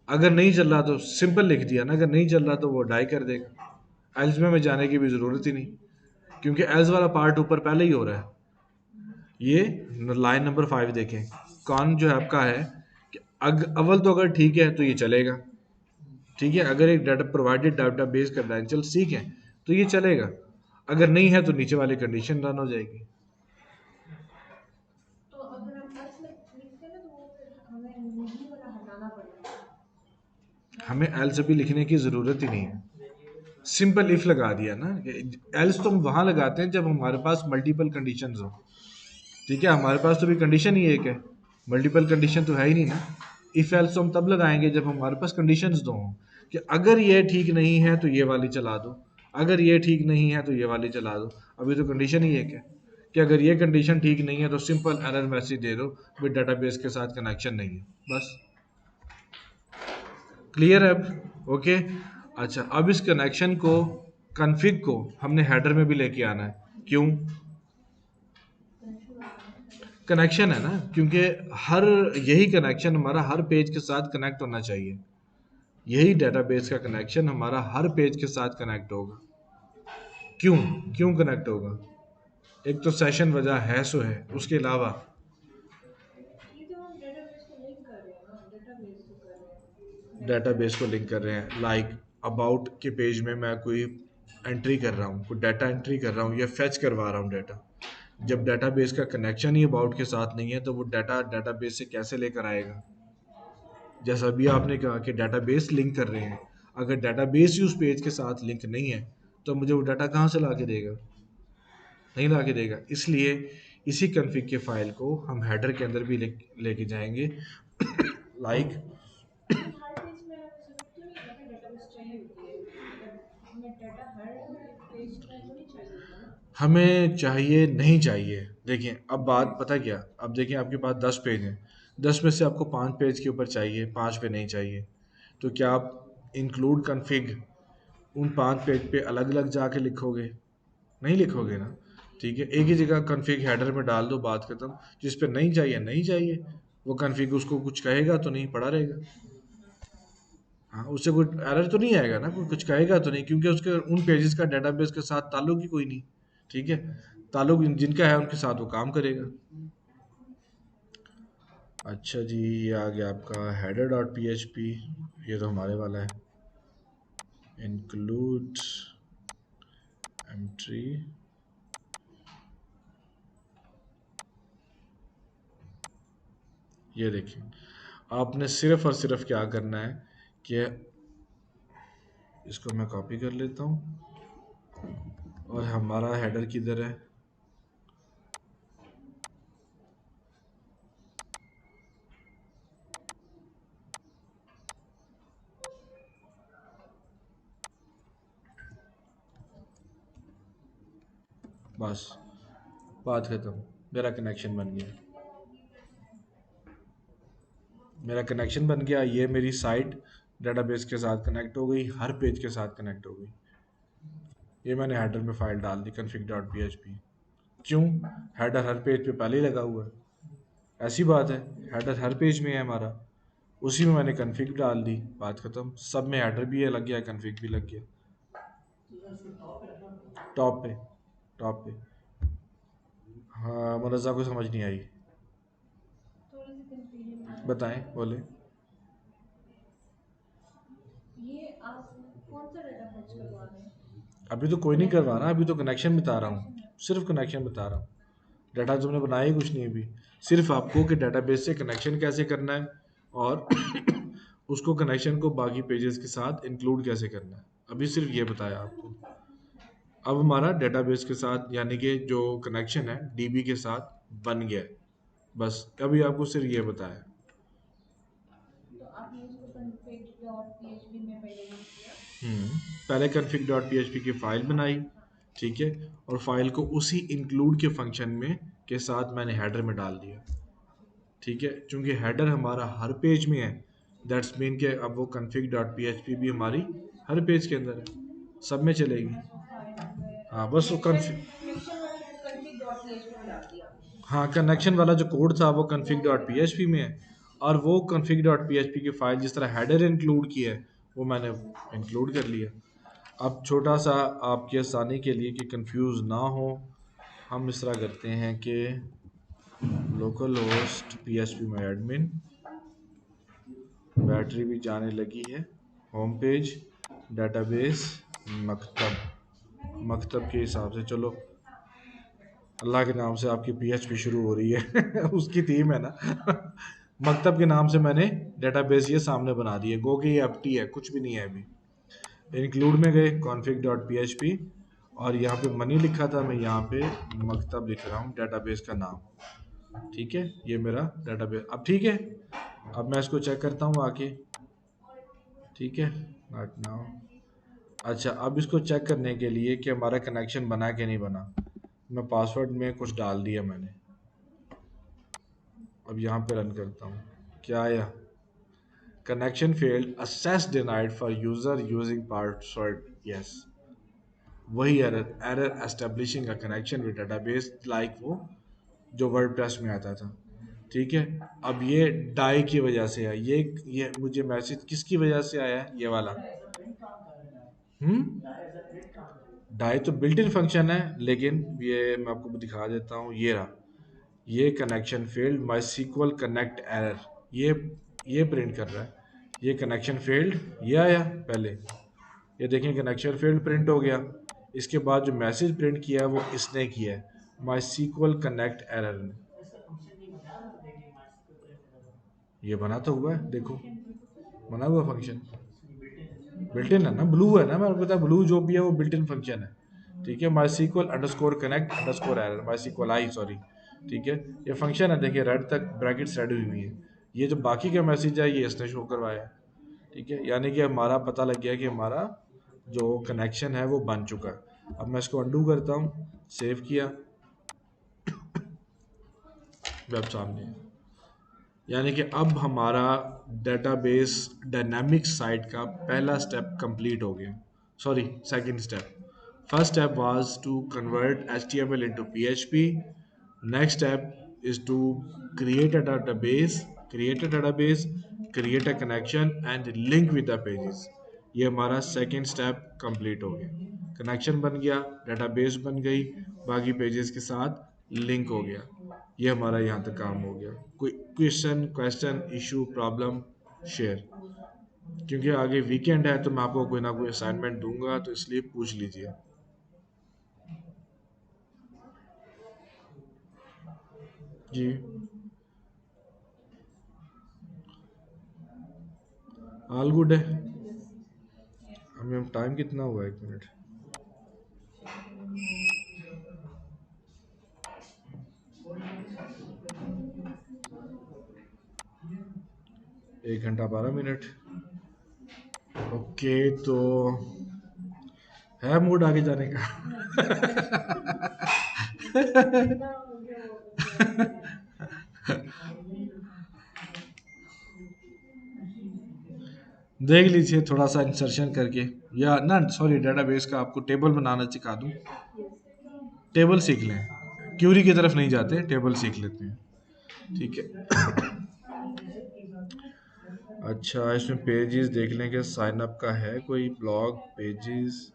अगर नहीं चल रहा तो सिंपल लिख दिया ना, अगर नहीं चल रहा तो वो डाई कर देगा, एल्स में जाने की भी ज़रूरत ही नहीं, क्योंकि एल्स वाला पार्ट ऊपर पहले ही हो रहा है। ये लाइन नंबर 5 देखें, कौन जो है आपका है कि अव्वल तो अगर ठीक है तो ये चलेगा, ठीक है, अगर एक data provided data base credentials ठीक है तो ये चलेगा, अगर नहीं है तो नीचे वाली कंडीशन रन हो जाएगी। तो अगर हम एल्स लिखते हैं ना तो वो फिर हमें नहीं वाला हटाना पड़ेगा। हमें एल्स अभी लिखने की ज़रूरत ही नहीं है, सिंपल इफ लगा दिया ना। एल्स तो हम वहाँ लगाते हैं जब हमारे पास मल्टीपल कंडीशंस हो, ठीक है, हमारे पास तो भी कंडीशन ही एक है, मल्टीपल कंडीशन तो है ही नहीं ना। इफ एल्स तो हम तब लगाएंगे जब हमारे पास कंडीशंस दो हों, कि अगर ये ठीक नहीं है तो ये वाली चला दो, अगर ये ठीक नहीं है तो ये वाली चला दो। अभी तो कंडीशन ही एक है कि अगर ये कंडीशन ठीक नहीं है तो सिंपल एरर मैसेज दे दो, विद डाटाबेस के साथ कनेक्शन नहीं है, बस। क्लियर है अब? ओके। अच्छा, अब इस कनेक्शन को, कन्फिग को हमने हेडर में भी लेके आना है। क्यों? कनेक्शन है ना, क्योंकि हर यही कनेक्शन हमारा हर पेज के साथ कनेक्ट होना चाहिए। यही डेटाबेस का कनेक्शन हमारा हर पेज के साथ कनेक्ट होगा। क्यों? क्यों कनेक्ट होगा? एक तो सेशन वजह है सो है, उसके अलावा ये तो हम डेटाबेस को लिंक कर रहे हैं ना, डेटाबेस को कर रहे हैं। डेटाबेस को लिंक कर रहे हैं। लाइक अबाउट के पेज में मैं कोई एंट्री कर रहा हूँ, कोई डाटा एंट्री कर रहा हूँ या फेच करवा रहा हूँ डाटा। जब डेटाबेस का कनेक्शन ही अबाउट के साथ नहीं है तो वो डाटा डेटाबेस से कैसे लेकर आएगा? जैसा अभी आपने कहा कि डेटाबेस लिंक कर रहे हैं, अगर डेटाबेस ही उस पेज के साथ लिंक नहीं है तो मुझे वो डाटा कहाँ से ला के देगा? नहीं ला के देगा। इसलिए इसी कन्फिग के फाइल को हम हेडर के अंदर भी लेके जाएंगे। लाइक लेकिन हर पेज में हमें जरूरत तो नहीं है कि डेटाबेस चाहिए होती है, मतलब हमें डाटा हर पेज में तो नहीं चाहिए होता ना। हमें चाहिए नहीं चाहिए, देखिए अब बात पता क्या, अब देखिए आपके पास 10 पेज हैं, 10 में से आपको 5 पेज के ऊपर चाहिए, 5 पे नहीं चाहिए, तो क्या आप इंक्लूड कन्फिग उन 5 पेज पे अलग अलग जाके लिखोगे? नहीं लिखोगे ना। ठीक है, एक ही जगह कन्फिग हेडर में डाल दो, बात खत्म। जिस पे नहीं चाहिए नहीं चाहिए, वो कन्फिग उसको कुछ कहेगा तो नहीं, पड़ा रहेगा। हाँ, उससे कोई एरर तो नहीं आएगा ना, कोई कुछ कहेगा तो नहीं, क्योंकि उसके उन पेजेस का डेटाबेस के साथ ताल्लुक ही कोई नहीं। ठीक है, ताल्लुक जिनका है उनके साथ वो काम करेगा। अच्छा जी, ये आ गया आपका header dot P H P, ये तो हमारे वाला है। इंक्लूड एंट्री, ये देखिए, आपने सिर्फ और सिर्फ क्या करना है कि इसको मैं कॉपी कर लेता हूँ, और हमारा हेडर किधर है? बस, बात खत्म। मेरा कनेक्शन बन गया, मेरा कनेक्शन बन गया। ये मेरी साइट डेटाबेस के साथ कनेक्ट हो गई, हर पेज के साथ कनेक्ट हो गई। ये मैंने हेडर में फाइल डाल दी config dot P H P. क्यों? हेडर हर पेज पे पहले ही लगा हुआ है। ऐसी बात है, हेडर हर पेज में है हमारा, उसी में मैंने config डाल दी, बात खत्म। सब में हेडर भी है लग गया, config भी लग गया। टॉप पे, टॉप पे। हाँ, मुनज़्ज़ा को समझ नहीं आई। थोड़ी सी कंफ्यूजन है। बताएं, बोले। ये आप कौन सा डाटा फेच करवा रहे हैं? अभी तो कोई नहीं करवा रहा, अभी तो कनेक्शन बता रहा हूँ, कनेक्शन है। सिर्फ कनेक्शन बता रहा हूँ। डाटा तुमने बनाया ही कुछ नहीं अभी, सिर्फ आपको कि डेटाबेस से कनेक्शन कैसे करना है, और उसको कनेक्शन को बाकी पेजेस के साथ इंक्लूड कैसे करना है, अभी सिर्फ ये बताया आपको। अब हमारा डेटाबेस के साथ यानी कि जो कनेक्शन है डीबी के साथ बन गया है। बस अभी आपको सिर्फ ये बताया। तो आपने उसको config.php में पहले यूज किया। पहले config dot P H P की फाइल बनाई, ठीक है, और फाइल को उसी इंक्लूड के फंक्शन में के साथ मैंने हेडर में डाल दिया। ठीक है, चूंकि हेडर हमारा हर पेज में है, दैट्स मीन के अब वो config dot P H P भी हमारी हर पेज के अंदर है, सब में चलेगी। बस वो फाइल में हाँ, बस वो कनेक्शन कनेक्शन वाला config.php में डाल दिया। हाँ, कनेक्शन वाला जो कोड था वो config dot P H P में है, और वो config dot P H P की फाइल जिस तरह हेडर इंक्लूड की है वो मैंने इंक्लूड कर लिया। अब छोटा सा आपकी आसानी के लिए कि कंफ्यूज ना हो, हम इस तरह करते हैं कि local host P H P माई एडमिन, बैटरी भी जाने लगी है, होम पेज, डेटाबेस, मकतब, मकतब के हिसाब से चलो, अल्लाह के नाम से आपकी पीएचपी शुरू हो रही है उसकी थीम है ना मकतब के नाम से मैंने डेटाबेस ये सामने बना दिए, गो कि ये एम्प्टी है, कुछ भी नहीं है अभी। इंक्लूड में गए config dot P H P, और यहाँ पे मनी लिखा था, मैं यहाँ पे मकतब लिख रहा हूँ, डेटाबेस का नाम। ठीक है, ये मेरा डेटाबेस अब ठीक है। अब मैं इसको चेक करता हूँ आके, ठीक है, नॉट नाउ। अच्छा, अब इसको चेक करने के लिए कि हमारा कनेक्शन बना कि नहीं बना, मैं पासवर्ड में कुछ डाल दिया मैंने। अब यहाँ पे रन करता हूँ, क्या आया? Connection failed, access denied for user using password yes, वही error establishing a connection with database, like वो जो वर्डप्रेस में आता था। ठीक है, अब ये डाई की वजह से है, ये मुझे मैसेज किसकी वजह से आया है, ये वाला। डाई तो बिल्ट इन फंक्शन है, लेकिन ये मैं आपको दिखा देता हूँ, ये रहा, ये कनेक्शन फेल्ड माई सीक्वल कनेक्ट एरर, ये प्रिंट कर रहा है, ये कनेक्शन फेल्ड, ये आया पहले, ये देखें कनेक्शन फेल्ड प्रिंट हो गया। इसके बाद जो मैसेज प्रिंट किया है वो इसने किया है, माई सीक्वल कनेक्ट एरर ने। ये बना तो हुआ है, देखो बना हुआ फंक्शन, बिल्ट इन है ना, ब्लू है ना, मेरे को पता ब्लू जो भी है वो बिल्ट इन फंक्शन है। ठीक है, MySQL underscore connect underscore error, MySQL I sorry. ठीक है, ये फंक्शन है, देखिए रेड तक ब्रैकेट्स रेड हुई हुई है, ये जो बाकी का मैसेज है ये इसने शो करवाया है। ठीक है, यानी कि हमारा पता लग गया कि हमारा जो कनेक्शन है वो बन चुका है। अब मैं इसको अंडू करता हूँ, सेव किया, वेब सामने है। यानी कि अब हमारा डेटाबेस डायनामिक साइट का पहला स्टेप कंप्लीट हो गया, sorry second step. First step was to convert HTML into PHP. Next step is to create a database, create a connection and link with the pages. ये हमारा second step complete हो गया, connection बन गया, database बन गई, बाकी pages के साथ लिंक हो गया। ये हमारा यहाँ तक काम हो गया। कोई क्वेश्चन इशू प्रॉब्लम शेयर, क्योंकि आगे वीकेंड है तो मैं आपको कोई ना कोई असाइनमेंट दूंगा, तो इसलिए पूछ लीजिए। जी ऑल गुड है। हमें टाइम कितना हुआ, 1 मिनट, एक घंटा 12 मिनट। ओके, तो है मूड आगे जाने का? देख लीजिए थोड़ा सा इंसर्शन करके, या ना सॉरी डेटाबेस का आपको टेबल बनाना सिखा दूं, टेबल सीख लें, क्यूरी की तरफ नहीं जाते, टेबल सीख लेते हैं। ठीक है। अच्छा, इसमें पेजेस देख लें कि साइन अप का है कोई ब्लॉग पेजेस।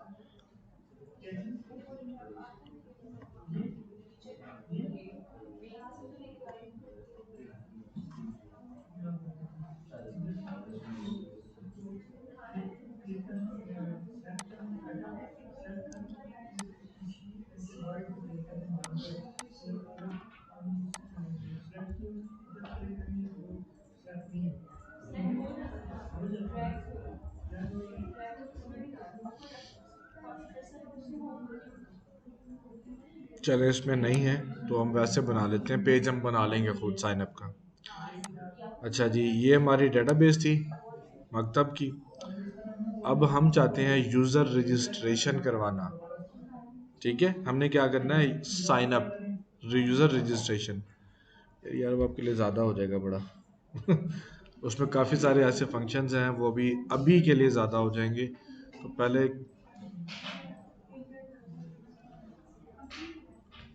चले, इसमें नहीं है तो हम वैसे बना लेते हैं, पेज हम बना लेंगे खुद साइन अप का। अच्छा जी, ये हमारी डेटाबेस थी मकतब की। अब हम चाहते हैं यूज़र रजिस्ट्रेशन करवाना। ठीक है, हमने क्या करना है, साइन अप, यूज़र रजिस्ट्रेशन। यार वो आपके लिए ज़्यादा हो जाएगा बड़ा। उसमें काफ़ी सारे ऐसे फंक्शंस हैं, वो भी अभी के लिए ज़्यादा हो जाएंगे, तो पहले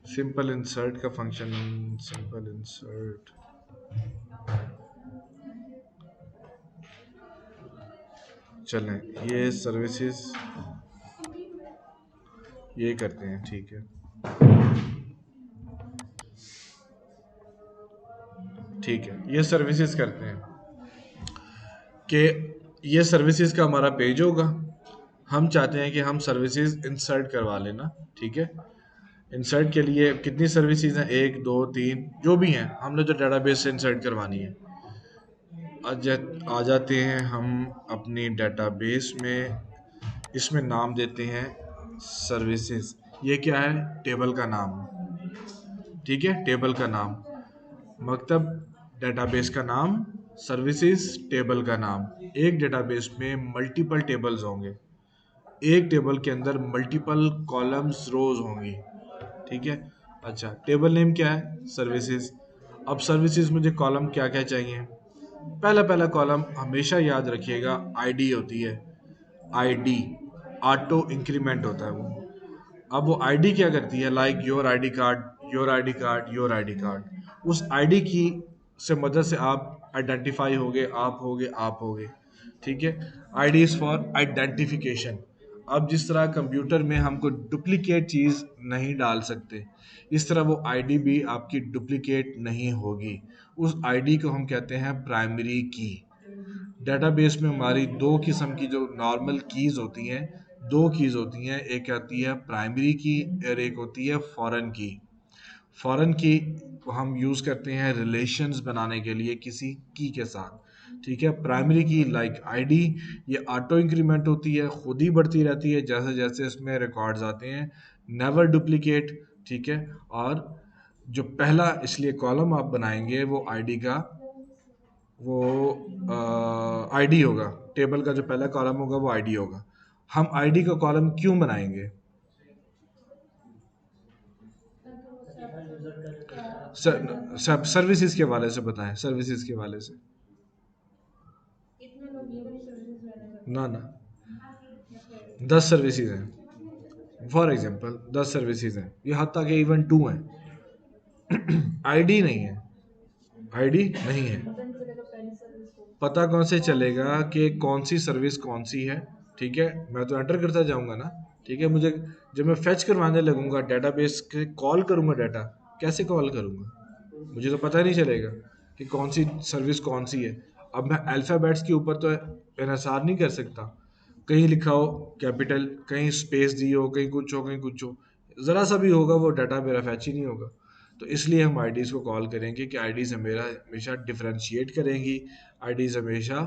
सिंपल इंसर्ट का फंक्शन, सिंपल इंसर्ट, चलें ये सर्विसेज ये करते हैं। ठीक है, ठीक है, ये सर्विसेज करते हैं कि ये सर्विसेज का हमारा पेज होगा। हम चाहते हैं कि हम सर्विसेज इंसर्ट करवा लेना। ठीक है, इंसर्ट के लिए कितनी सर्विसेज हैं, 1 2 3 जो भी हैं, हमने जो डेटाबेस से इंसर्ट करवानी है। आ जाते हैं हम अपनी डेटाबेस में, इसमें नाम देते हैं सर्विसेज। ये क्या है, टेबल का नाम। ठीक है, टेबल का नाम, मकतब डेटाबेस का नाम, सर्विसेज टेबल का नाम। एक डेटाबेस में मल्टीपल टेबल्स होंगे, एक टेबल के अंदर मल्टीपल कॉलम्स रोज होंगी। ठीक है, अच्छा टेबल नेम क्या है, सर्विसेज। अब सर्विसेज मुझे कॉलम क्या क्या चाहिए, पहला पहला कॉलम हमेशा याद रखिएगा आईडी होती है, आईडी ऑटो इंक्रीमेंट होता है वो। अब वो आईडी क्या करती है, like your ID card, your ID card, your ID card, उस आईडी की से मदद से आप आइडेंटिफाई होगे, आप होगे, आप होगे, ठीक है। ID is for identification. अब जिस तरह कंप्यूटर में हमको डुप्लीकेट चीज़ नहीं डाल सकते, इस तरह वो आईडी भी आपकी डुप्लीकेट नहीं होगी। उस आईडी को हम कहते हैं प्राइमरी की। डेटाबेस में हमारी दो किस्म की जो नॉर्मल कीज़ होती हैं, दो कीज़ होती हैं, एक आती है प्राइमरी की और एक होती है फॉरेन की। फॉरेन की को हम यूज़ करते हैं रिलेशंस बनाने के लिए किसी की के साथ, ठीक है। प्राइमरी की लाइक आईडी, ये ऑटो इंक्रीमेंट होती है, खुद ही बढ़ती रहती है जैसे जैसे इसमें रिकॉर्ड्स आते हैं, नेवर डुप्लीकेट, ठीक है। और जो पहला इसलिए कॉलम आप बनाएंगे वो आईडी का, वो आईडी होगा, टेबल का जो पहला कॉलम होगा वो आईडी होगा। हम आईडी का कॉलम क्यों बनाएंगे? ताकि वो ताकि हर सब यूज़र का जो डेटा सब सर्विसेज के वाले से बताएं, सर्विसेज के वाले से। इतने लोग ये वाली सर्विसेज मैंने कर ना ना, या फिर 10 सर्विसेज हैं फॉर एग्जांपल, 10 सर्विसेज हैं, ये हद तक इवन 2 हैं। आईडी नहीं है, आईडी नहीं है। पता नहीं चलेगा पहली सर्विस को। पता कौन से चलेगा कि कौन सी सर्विस कौन सी है, ठीक है। मैं तो एंटर करता जाऊंगा ना, ठीक है। मुझे जब मैं फेच करवाने लगूंगा डेटाबेस के, कॉल करूंगा डाटा, कैसे कॉल करूंगा? मुझे तो पता ही नहीं चलेगा कि कौन सी सर्विस कौन सी है। अब मैं अल्फ़ाबेट्स के ऊपर तो इन्हिसार नहीं कर सकता, कहीं लिखा हो कैपिटल, कहीं स्पेस दी हो, कहीं कुछ हो, कहीं कुछ हो, ज़रा सा भी होगा वो डाटा मेरा फैच ही नहीं होगा। तो इसलिए हम आईडीज़ को कॉल करेंगे कि आईडीज़ मेरा हमेशा डिफरेंशिएट करेंगी, आईडीज़ हमेशा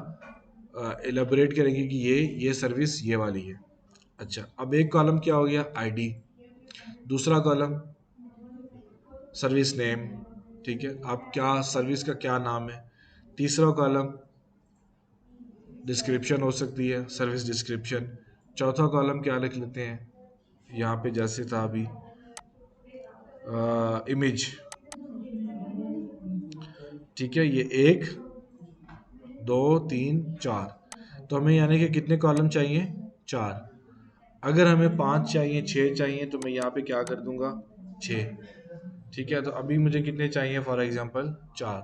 एलेबोरेट करेंगी कि ये सर्विस ये वाली है। अच्छा, अब एक कॉलम क्या हो गया, आईडी। दूसरा कॉलम सर्विस नेम, ठीक है, आप क्या सर्विस का क्या नाम है। तीसरा कॉलम डिस्क्रिप्शन हो सकती है, सर्विस डिस्क्रिप्शन। चौथा कॉलम क्या लिख लेते हैं यहाँ पे जैसे था अभी, इमेज, ठीक है। ये 1 2 3 4, तो हमें यानी कि कितने कॉलम चाहिए, 4। अगर हमें 5 चाहिए, 6 चाहिए, तो मैं यहाँ पे क्या कर दूंगा, 6, ठीक है। तो अभी मुझे कितने चाहिए, फॉर एग्जांपल 4।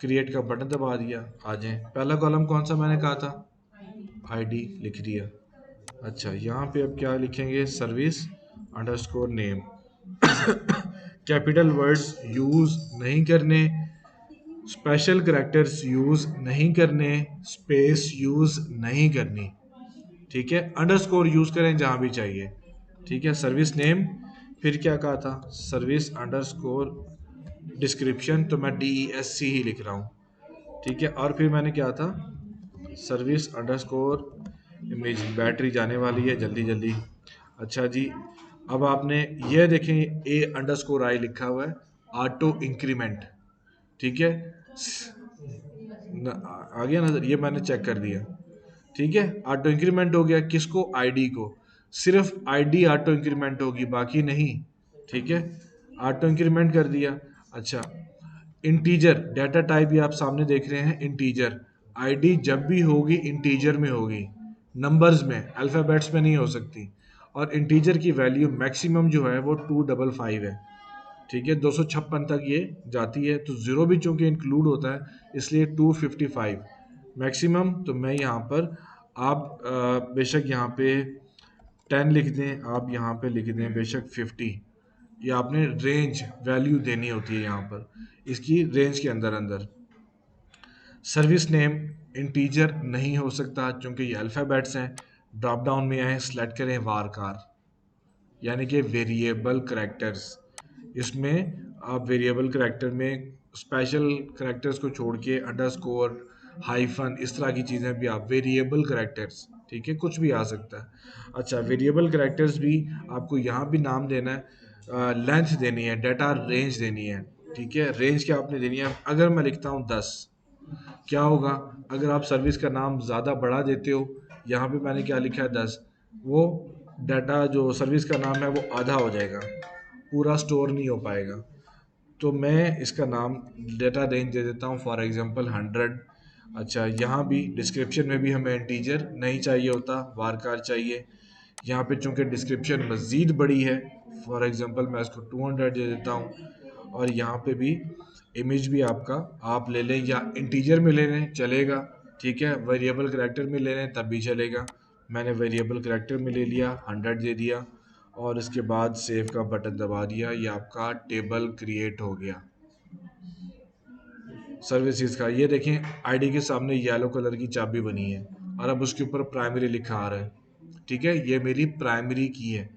क्रिएट का बटन दबा दिया, आ जाए। पहला कॉलम कौन सा मैंने कहा था, आईडी लिख दिया। अच्छा, यहाँ पे अब क्या लिखेंगे, service underscore name. Capital words use नहीं करने, स्पेशल करैक्टर्स यूज़ नहीं करने, स्पेस यूज़ नहीं करनी, ठीक है। अंडरस्कोर यूज़ करें जहाँ भी चाहिए, ठीक है। सर्विस नेम, फिर क्या कहा था, सर्विस अंडरस्कोर डिस्क्रिप्शन, तो मैं DESC ही लिख रहा हूँ, ठीक है। और फिर मैंने क्या था, सर्विस अंडरस्कोर इमेज, बैटरी जाने वाली है जल्दी जल्दी। अच्छा जी, अब आपने ये देखें A अंडरस्कोर आई लिखा हुआ है, ऑटो इंक्रीमेंट, ठीक है। आ गया नजर, ये मैंने चेक कर दिया, ठीक है। ऑटो इंक्रीमेंट हो गया, किसको, आईडी को। सिर्फ आईडी ऑटो इंक्रीमेंट होगी, बाकी नहीं, ठीक है। ऑटो इंक्रीमेंट कर दिया। अच्छा, इंटीजर डाटा टाइप भी आप सामने देख रहे हैं, इंटीजर। आईडी जब भी होगी इंटीजर में होगी, नंबर्स में, अल्फ़ाबेट्स में नहीं हो सकती। और इंटीजर की वैल्यू मैक्सिमम जो है वो 255 है, ठीक है। 256 तक ये जाती है, तो ज़ीरो भी चूंकि इंक्लूड होता है इसलिए 255 मैक्सिमम। तो मैं यहाँ पर, आप बेशक यहाँ पे 10 लिख दें, आप यहाँ पे लिख दें बेशक 50, ये आपने रेंज वैल्यू देनी होती है यहाँ पर, इसकी रेंज के अंदर अंदर। सर्विस नेम इंटीजर नहीं हो सकता क्योंकि ये अल्फ़ाबेट्स हैं। ड्रॉप डाउन में आए, सेलेक्ट करें वारकार, यानी कि वेरिएबल करैक्टर्स। इसमें आप वेरिएबल करैक्टर में स्पेशल करैक्टर्स को छोड़ के अंडरस्कोर, हाइफन, इस तरह की चीज़ें भी आप, वेरिएबल करैक्टर्स, ठीक है, कुछ भी आ सकता है। अच्छा, वेरिएबल करैक्टर्स भी आपको यहाँ भी नाम देना है, लेंथ देनी है, डाटा रेंज देनी है, ठीक है। रेंज क्या आपने देनी है, अगर मैं लिखता हूँ 10, क्या होगा, अगर आप सर्विस का नाम ज़्यादा बढ़ा देते हो, यहाँ पे मैंने क्या लिखा है 10, वो डाटा जो सर्विस का नाम है वो आधा हो जाएगा, पूरा स्टोर नहीं हो पाएगा। तो मैं इसका नाम डेटा रेंज दे देता हूँ, फॉर एग्जांपल 100। अच्छा, यहाँ भी डिस्क्रिप्शन में भी हमें इंटीजर नहीं चाहिए होता, वारकार चाहिए। यहाँ पे चूंकि डिस्क्रिप्शन मज़ीद बड़ी है, फॉर एग्जांपल मैं इसको 200 दे देता हूँ। और यहाँ पे भी इमेज भी आपका आप ले लें या इंटीजर में ले लें चलेगा, ठीक है। वेरिएबल करैक्टर में ले लें तब भी चलेगा। मैंने वेरिएबल करैक्टर में ले लिया, 100 दे दिया और इसके बाद सेव का बटन दबा दिया। ये आपका टेबल क्रिएट हो गया सर्विसेज का। ये देखें, आईडी के सामने येलो कलर की चाबी बनी है और अब उसके ऊपर प्राइमरी लिखा आ रहा है, ठीक है। ये मेरी प्राइमरी की है।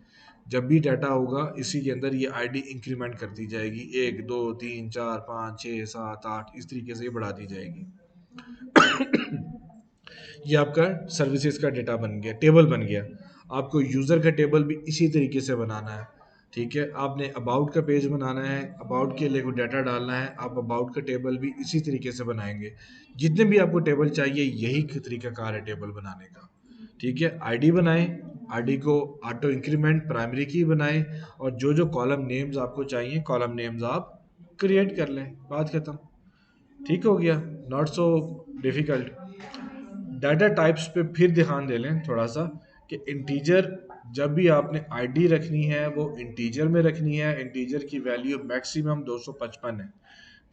जब भी डाटा होगा इसी के अंदर ये आईडी इंक्रीमेंट करती जाएगी, 1 2 3 4 5 6 7 8 इस तरीके से ये बढ़ा दी जाएगी। ये आपका सर्विसेज का डेटा बन गया, टेबल बन गया। आपको यूज़र का टेबल भी इसी तरीके से बनाना है, ठीक है। आपने अबाउट का पेज बनाना है, अबाउट के लिए कोई डाटा डालना है, आप अबाउट का टेबल भी इसी तरीके से बनाएंगे। जितने भी आपको टेबल चाहिए यही तरीकाकार है टेबल बनाने का, ठीक है। आईडी बनाएं, आईडी को ऑटो इंक्रीमेंट प्राइमरी की बनाएं और जो जो कॉलम नेम्स आपको चाहिए कॉलम नेम्स आप क्रिएट कर लें, बात खत्म। ठीक हो गया, not so difficult. Data types पे फिर ध्यान दे लें थोड़ा सा कि इंटीजर, जब भी आपने आईडी रखनी है वो इंटीजर में रखनी है। इंटीजर की वैल्यू मैक्सिमम 255 है,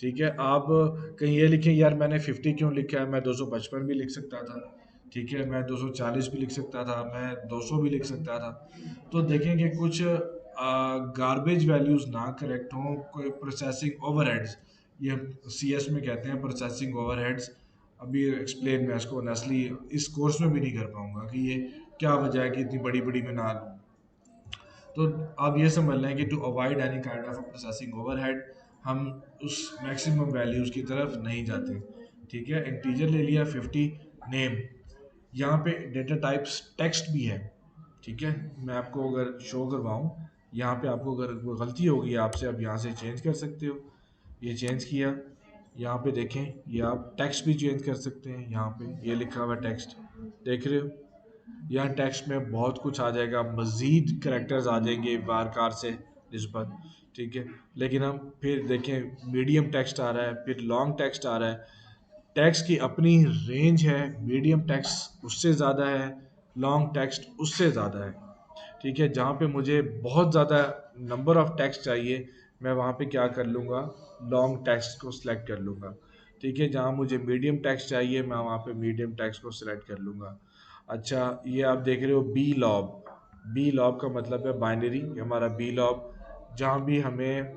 ठीक है। आप कहीं ये लिखें यार मैंने 50 क्यों लिखा है, मैं 255 भी लिख सकता था, ठीक है। मैं 240 भी लिख सकता था, मैं 200 भी लिख सकता था। तो देखें कि कुछ गार्बेज वैल्यूज़ ना करेक्ट हों, कोई प्रोसेसिंग ओवरहेड्स, ये सीएस में कहते हैं प्रोसेसिंग ओवरहेड्स। अभी एक्सप्लेन मैं इसको नेस्ली इस कोर्स में भी नहीं कर पाऊंगा कि ये क्या वजह है कि इतनी बड़ी बड़ी मैं ना लूँ। तो आप ये समझ लें कि to avoid any kind of processing overhead हम उस मैक्सिमम वैल्यूज़ की तरफ नहीं जाते, ठीक है। इंटीजर ले लिया 50, नेम। यहाँ पे डेटा टाइप्स टेक्स्ट भी है, ठीक है। मैं आपको अगर शो करवाऊँ, यहाँ पे आपको अगर कोई गलती होगी आपसे, आप यहाँ से चेंज कर सकते हो। ये चेंज किया, यहाँ पे देखें ये आप टेक्स्ट भी चेंज कर सकते हैं। यहाँ पे ये लिखा हुआ टेक्स्ट देख रहे हो, यहाँ टेक्स्ट में बहुत कुछ आ जाएगा, मज़ीद करैक्टर्स आ जाएंगे वारकार से निस्बत, ठीक है। लेकिन हम फिर देखें मीडियम टेक्स्ट आ रहा है, फिर लॉन्ग टेक्स्ट आ रहा है। टेक्स्ट की अपनी रेंज है, मीडियम टेक्स्ट उससे ज़्यादा है, लॉन्ग टेक्स्ट उससे ज़्यादा है, ठीक है। जहाँ पे मुझे बहुत ज़्यादा नंबर ऑफ टेक्स्ट चाहिए मैं वहाँ पे क्या कर लूँगा, लॉन्ग टेक्स्ट को सिलेक्ट कर लूँगा, ठीक है। जहाँ मुझे मीडियम टेक्स्ट चाहिए मैं वहाँ पे मीडियम टेक्स्ट को सिलेक्ट कर लूँगा। अच्छा, ये आप देख रहे हो बी लॉब। बी लॉब का मतलब है बाइनरी, हमारा बी लॉब। जहाँ भी हमें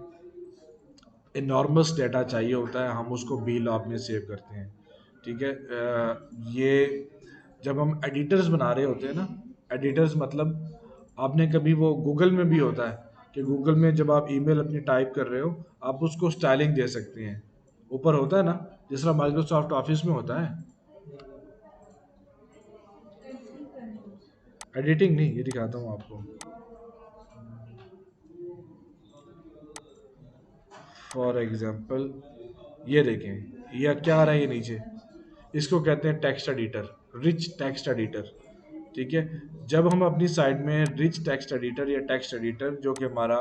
इनॉर्मस डेटा चाहिए होता है हम उसको बी लॉब में सेव करते हैं, ठीक है। ये जब हम एडिटर्स बना रहे होते हैं ना, एडिटर्स मतलब आपने कभी वो गूगल में भी होता है कि गूगल में जब आप ईमेल अपनी टाइप कर रहे हो आप उसको स्टाइलिंग दे सकते हैं, ऊपर होता है ना, जिस तरह माइक्रोसॉफ्ट ऑफिस में होता है। एडिटिंग नहीं, ये दिखाता हूँ आपको। फॉर एग्जांपल ये देखें ये क्या आ रहा है, ये नीचे इसको कहते हैं text editor, rich text editor, ठीक है। जब हम अपनी साइड में रिच टेक्स्ट एडिटर या टेक्स्ट एडिटर जो कि हमारा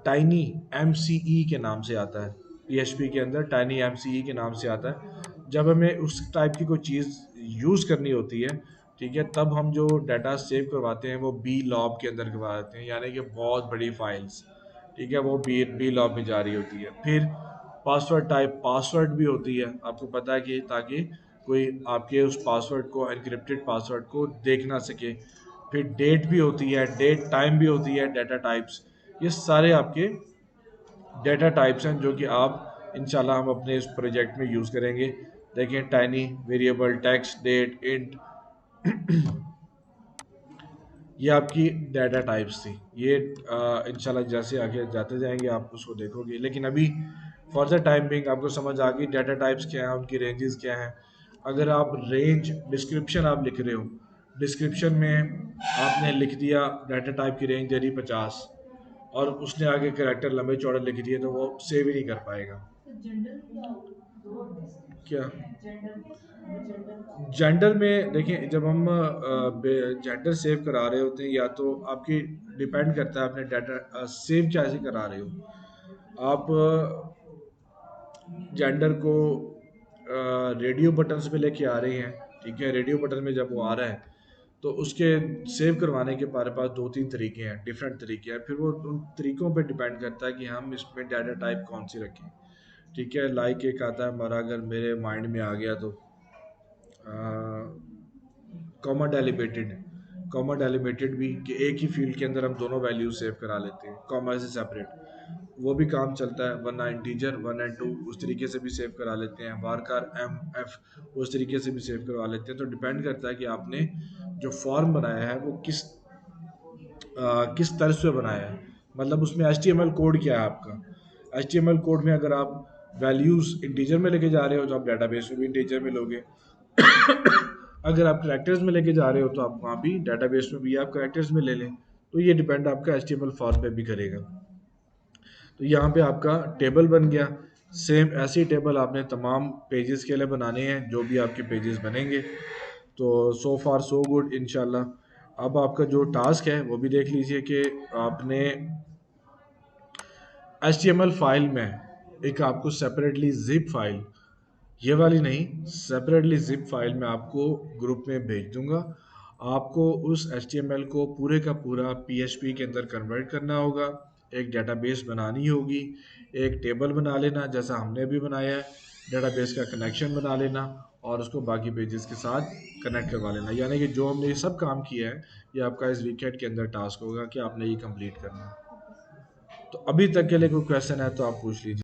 टाइनी MCE के नाम से आता है, PHP के अंदर टाइनी MCE के नाम से आता है, जब हमें उस टाइप की कोई चीज़ यूज़ करनी होती है, ठीक है, तब हम जो डाटा सेव करवाते हैं वो बी लॉब के अंदर करवाते हैं, यानी कि बहुत बड़ी फाइल्स, ठीक है, वो बी लॉब में जा रही होती है। फिर पासवर्ड टाइप पासवर्ड भी होती है, आपको पता है कि ताकि कोई आपके उस पासवर्ड को एनक्रिप्टेड पासवर्ड को देख ना सके। फिर डेट भी होती है, डेट टाइम भी होती है, डाटा टाइप्स। ये सारे आपके डाटा टाइप्स हैं जो कि आप इंशाल्लाह हम अपने इस प्रोजेक्ट में यूज़ करेंगे। देखें tiny, variable, text, date, int, ये आपकी डाटा टाइप्स थी। ये इंशाल्लाह जैसे आगे जाते जाएंगे आप उसको देखोगे, लेकिन अभी फॉर द टाइम बिंग आपको समझ आ गई डाटा टाइप्स क्या है, उनकी रेंजेस क्या हैं। अगर आप रेंज डिस्क्रिप्शन आप लिख रहे हो, डिस्क्रिप्शन में आपने लिख दिया डाटा टाइप की रेंज दे दी 50 और उसने आगे करैक्टर लंबे चौड़े लिख दिए तो वो सेव ही नहीं कर पाएगा। क्या जेंडर में देखें, जब हम जेंडर सेव करा रहे होते हैं या तो आपकी डिपेंड करता है अपने डाटा सेव कैसे करा रहे हो। आप जेंडर को रेडियो बटन्स पे लेके आ रहे हैं, ठीक है। रेडियो बटन में जब वो आ रहा है तो उसके सेव करवाने के हमारे पास दो तीन तरीके हैं, डिफरेंट तरीके हैं। फिर वो उन तरीकों पे डिपेंड करता है कि हम इसमें डाटा टाइप कौन सी रखें, ठीक है। लाइक एक आता है हमारा, अगर मेरे माइंड में आ गया तो कॉमा डेलिमिटेड, कॉमा डेलिमिटेड भी कि एक ही फील्ड के अंदर हम दोनों वैल्यू सेव करा लेते हैं कॉमा से सेपरेट, वो भी काम चलता है। वरना इंटीजर 1 और 2 उस तरीके से भी सेव करा लेते हैं, वारकार MF उस तरीके से भी सेव करवा लेते हैं। तो डिपेंड करता है कि आपने जो फॉर्म बनाया है वो किस तर्ज पे बनाया है, मतलब उसमें HTML कोड क्या है आपका। HTML कोड में अगर आप वैल्यूज इंटीजर में लेके जा रहे हो तो आप डाटाबेस में भी इंटीजर में लोगे। अगर आप करेक्टर्स में लेके जा रहे हो तो आप वहाँ भी डाटाबेस में भी आप करेक्टर्स में ले लें। तो ये डिपेंड आपका HTML फॉर्म पे भी करेगा। तो यहाँ पे आपका टेबल बन गया। सेम ऐसी टेबल आपने तमाम पेजेस के लिए बनाने हैं, जो भी आपके पेजेस बनेंगे। तो सो फार सो गुड इंशाल्लाह। अब आपका जो टास्क है वो भी देख लीजिए कि आपने HTML फाइल में एक आपको सेपरेटली जिप फाइल, ये वाली नहीं, सेपरेटली जिप फाइल में आपको ग्रुप में भेज दूंगा। आपको उस HTML को पूरे का पूरा PHP के अंदर कन्वर्ट करना होगा, एक डेटाबेस बनानी होगी, एक टेबल बना लेना जैसा हमने अभी बनाया है, डेटाबेस का कनेक्शन बना लेना और उसको बाकी पेजेस के साथ कनेक्ट करवा लेना। यानी कि जो हमने ये सब काम किया है ये आपका इस वीकेंड के अंदर टास्क होगा कि आपने ये कंप्लीट करना है। तो अभी तक के लिए कोई क्वेश्चन है तो आप पूछ लीजिए।